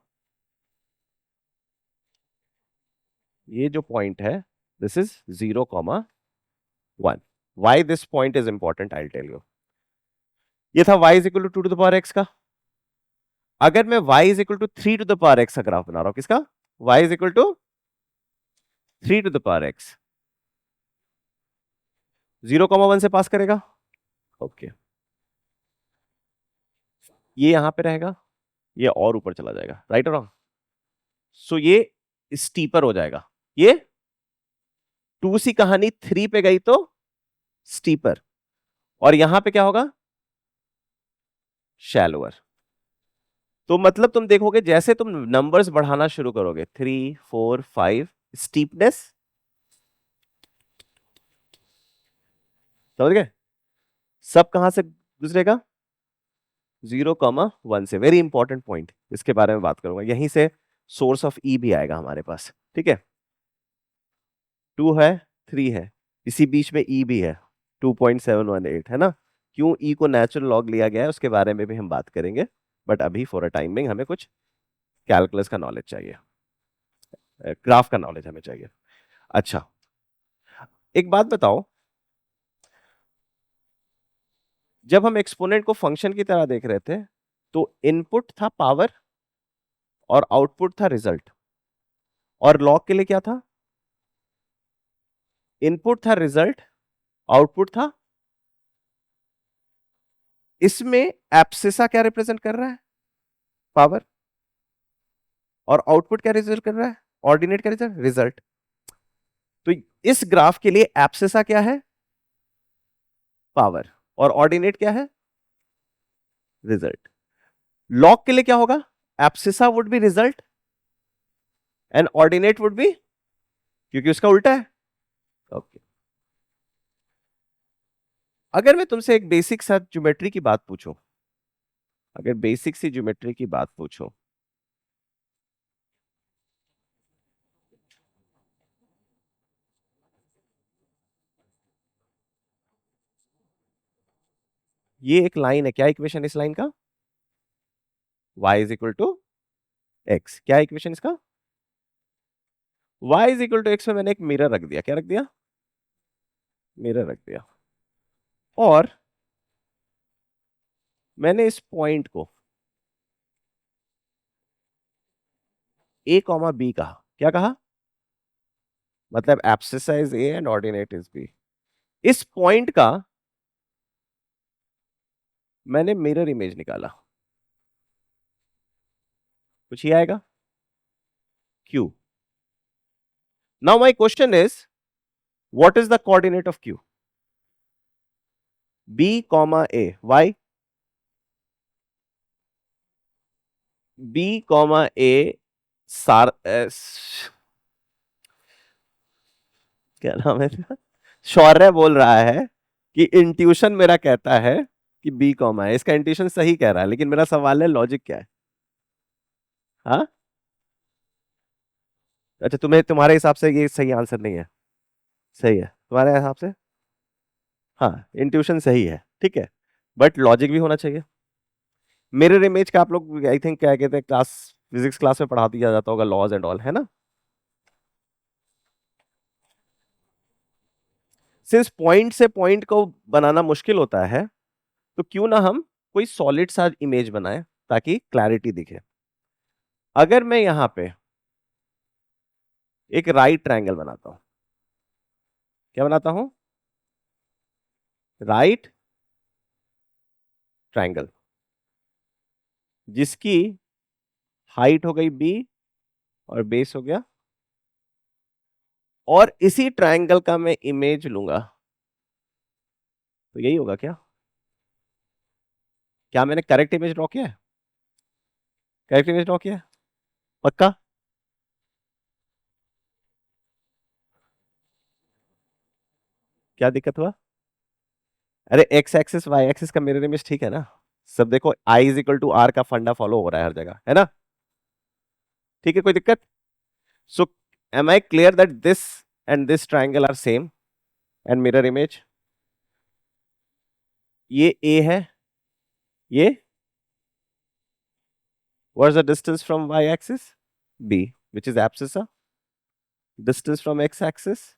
ये जो पॉइंट है, this is 0,1। Why this point is important, I tell you. ये था y is equal to 2 to the power x का। अगर मैं y is equal to 3 to the power x का ग्राफ बना रहा हूं, किसका? y is equal to 3 to the power x, 0,1 से पास करेगा। ओके, ये यहां पे रहेगा, ये और ऊपर चला जाएगा, राइट और रॉन्ग? सो ये स्टीपर हो जाएगा। ये 2 सी कहानी 3 पे गई तो स्टीपर, और यहां पे क्या होगा? शैलोअर। तो मतलब तुम देखोगे जैसे तुम नंबर्स बढ़ाना शुरू करोगे, 3, 4, 5, स्टीपनेस, समझ गए? सब कहां से गुजरेगा? 0,1 से। वेरी इंपॉर्टेंट पॉइंट, इसके बारे में बात करूंगा। यहीं से सोर्स ऑफ ई भी आएगा हमारे पास। ठीक है, 2 है, 3 है, इसी बीच में ई भी है, 2.718 है ना। क्यों ई को नेचुरल लॉग लिया गया है उसके बारे में भी हम बात करेंगे, बट अभी फॉर अ टाइमिंग हमें कुछ कैलकुलस का नॉलेज चाहिए, ग्राफ का नॉलेज हमें चाहिए। अच्छा, एक बात बताओ, जब हम एक्सपोनेंट को फंक्शन की तरह देख रहे थे तो इनपुट था पावर और आउटपुट था रिजल्ट, और लॉग के लिए क्या था? इनपुट था रिजल्ट, आउटपुट था। इसमें एब्सिसा क्या रिप्रेजेंट कर रहा है? पावर। और आउटपुट क्या रिजल्ट कर रहा है? ऑर्डिनेट क्या रिजल्ट? रिजल्ट। तो इस ग्राफ के लिए एब्सिसा क्या है? पावर। और ऑर्डिनेट क्या है? रिजल्ट। लॉग के लिए क्या होगा? Abscissa would be result and ordinate would be, क्योंकि उसका उल्टा है। ओके, अगर मैं तुमसे एक बेसिक सा ज्योमेट्री की बात पूछूं, अगर बेसिक सी ज्योमेट्री की बात पूछूं, ये एक लाइन है, क्या इक्वेशन इस लाइन का? y is equal to x. क्या इक्वेशन इसका? y is equal to x में मैंने एक मिरर रख दिया। क्या रख दिया? मिरर रख दिया, और मैंने इस पॉइंट को a कॉमा बी कहा। क्या कहा? मतलब abscissa is a and ordinate is b। इस पॉइंट का मैंने मिरर इमेज निकाला, कुछ ही आएगा, q। Now my question is, what is the coordinate of q? b comma a, y, b comma a सार क्या नाम है इसका? शौर्य बोल रहा है कि इंट्यूशन मेरा कहता है कि बी कॉमा है। इसका इंट्यूशन सही कह रहा है, लेकिन मेरा सवाल है लॉजिक क्या है? हाँ, अच्छा, तुम्हारे हिसाब से ये सही आंसर नहीं है? सही है तुम्हारे हिसाब से? हाँ, इंट्यूशन सही है, ठीक है, बट लॉजिक भी होना चाहिए। मिरर इमेज का आप लोग आई थिंक क्या कहते हैं, क्लास फिजिक्स क्लास में पढ़ा दिया जाता होगा, लॉज एंड ऑल, है ना? सिंस पॉइंट से पॉइंट को बनाना मुश्किल होता है, तो क्यों ना हम कोई सॉलिड सा इमेज बनाए ताकि क्लैरिटी दिखे। अगर मैं यहां पे एक राइट ट्रायंगल बनाता हूं, क्या बनाता हूं? राइट ट्रायंगल, जिसकी हाइट हो गई बी और बेस हो गया, और इसी ट्रायंगल का मैं इमेज लूंगा, तो यही होगा क्या? क्या मैंने करेक्ट इमेज ड्रॉ किया है? करेक्ट इमेज ड्रॉ किया है? पक्का? क्या दिक्कत हुआ? अरे एक्स एक्सिस वाई एक्सिस का मिरर इमेज ठीक है ना? सब देखो, I is equal to are का फंडा फॉलो हो रहा है हर जगह, है ना? ठीक है, कोई दिक्कत? So am I clear that this and this triangle are same and mirror image? ये ए है, ये what is the distance from y axis? B, which is abscissa. Distance from x axis,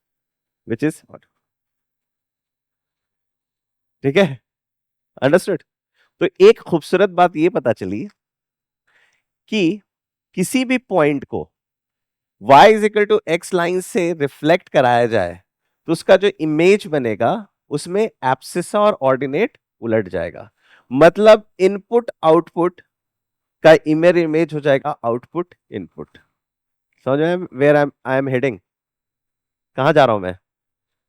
which is what? ठीक है, understood. तो एक खूबसूरत बात ये पता चली कि किसी भी पॉइंट को y is equal to x line से रिफ्लेक्ट कराया जाए, तो उसका जो इमेज बनेगा उसमें एब्सिसा और ऑर्डिनेट उलट जाएगा। मतलब इनपुट आउटपुट का इमेज इमेज हो जाएगा आउटपुट इनपुट। समझ में वेयर आई एम हेडिंग? कहां जा रहा हूं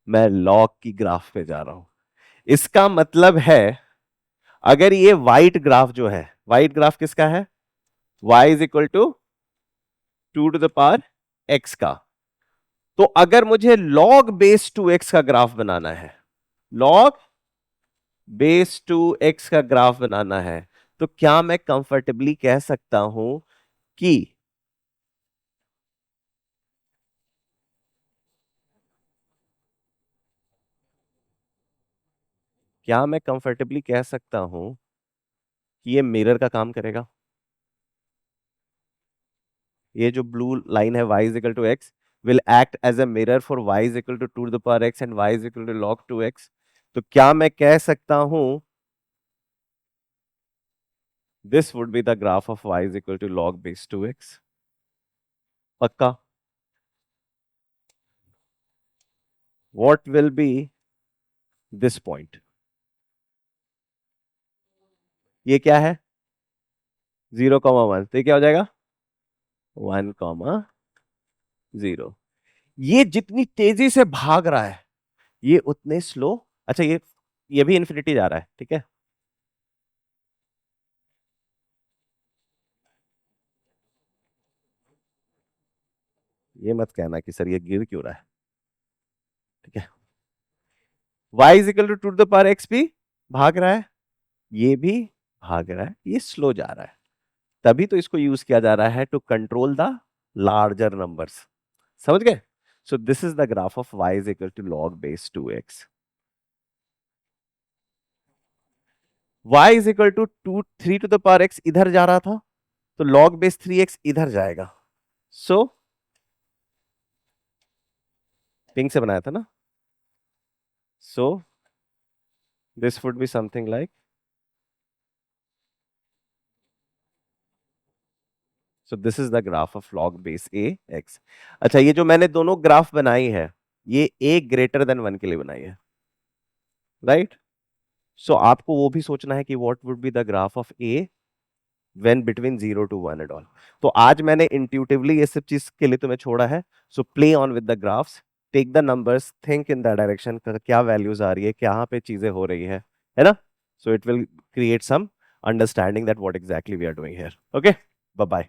मैं लॉग की ग्राफ पे जा रहा हूं। इसका मतलब है, अगर ये वाइट ग्राफ जो है, वाइट ग्राफ किसका है? y is equal to 2 to the power x का। तो अगर मुझे log बेस 2x का ग्राफ बनाना है, log बेस 2x का ग्राफ बनाना है, तो क्या मैं कंफर्टेबली कह सकता हूं कि क्या मैं कंफर्टेबली कह सकता हूं कि ये मिरर का काम करेगा? ये जो ब्लू लाइन है y is equal to x will act as a mirror for y is equal to 2 to the power x and y is equal to log 2x। तो क्या मैं कह सकता हूं this would be the graph of y is equal to log base 2x? पक्का? What will be this point? ये क्या है? 0,1, तो ये क्या हो जाएगा? 1,0। ये जितनी तेजी से भाग रहा है, ये उतने स्लो। अच्छा, ये भी इन्फिनिटी जा रहा है, ठीक है। ये मत कहना कि सर ये गिर क्यों रहा है, ठीक है। y is equal to 2 to the power x भी भाग रहा है, ये भी भाग रहा है, ये स्लो जा रहा है। तभी तो इसको यूज किया जा रहा है to control the larger numbers. समझ गए? So this is the graph of y is equal to log base 2x। y is equal to 3 to the power x इधर जा रहा था, तो log बेस 3x इधर जाएगा। सो पिंक से बनाया था ना, so this would be something like, so this is the graph of log base a x। अच्छा, ये जो मैंने दोनों ग्राफ बनाई है, ये a ग्रेटर देन 1 के लिए बनाई है, राइट? सो आपको वो भी सोचना है कि what would be the graph of a when between 0 to 1 at all. तो आज मैंने इंट्यूटिवली ये सब चीज के लिए तुम्हें छोड़ा है। So play on with the graphs, take the numbers, think in the direction, क्या वैल्यूज आ रही है, कहाँ पे चीजें हो रही है ना? So it will create some understanding that what exactly we are doing here. Okay, bye bye.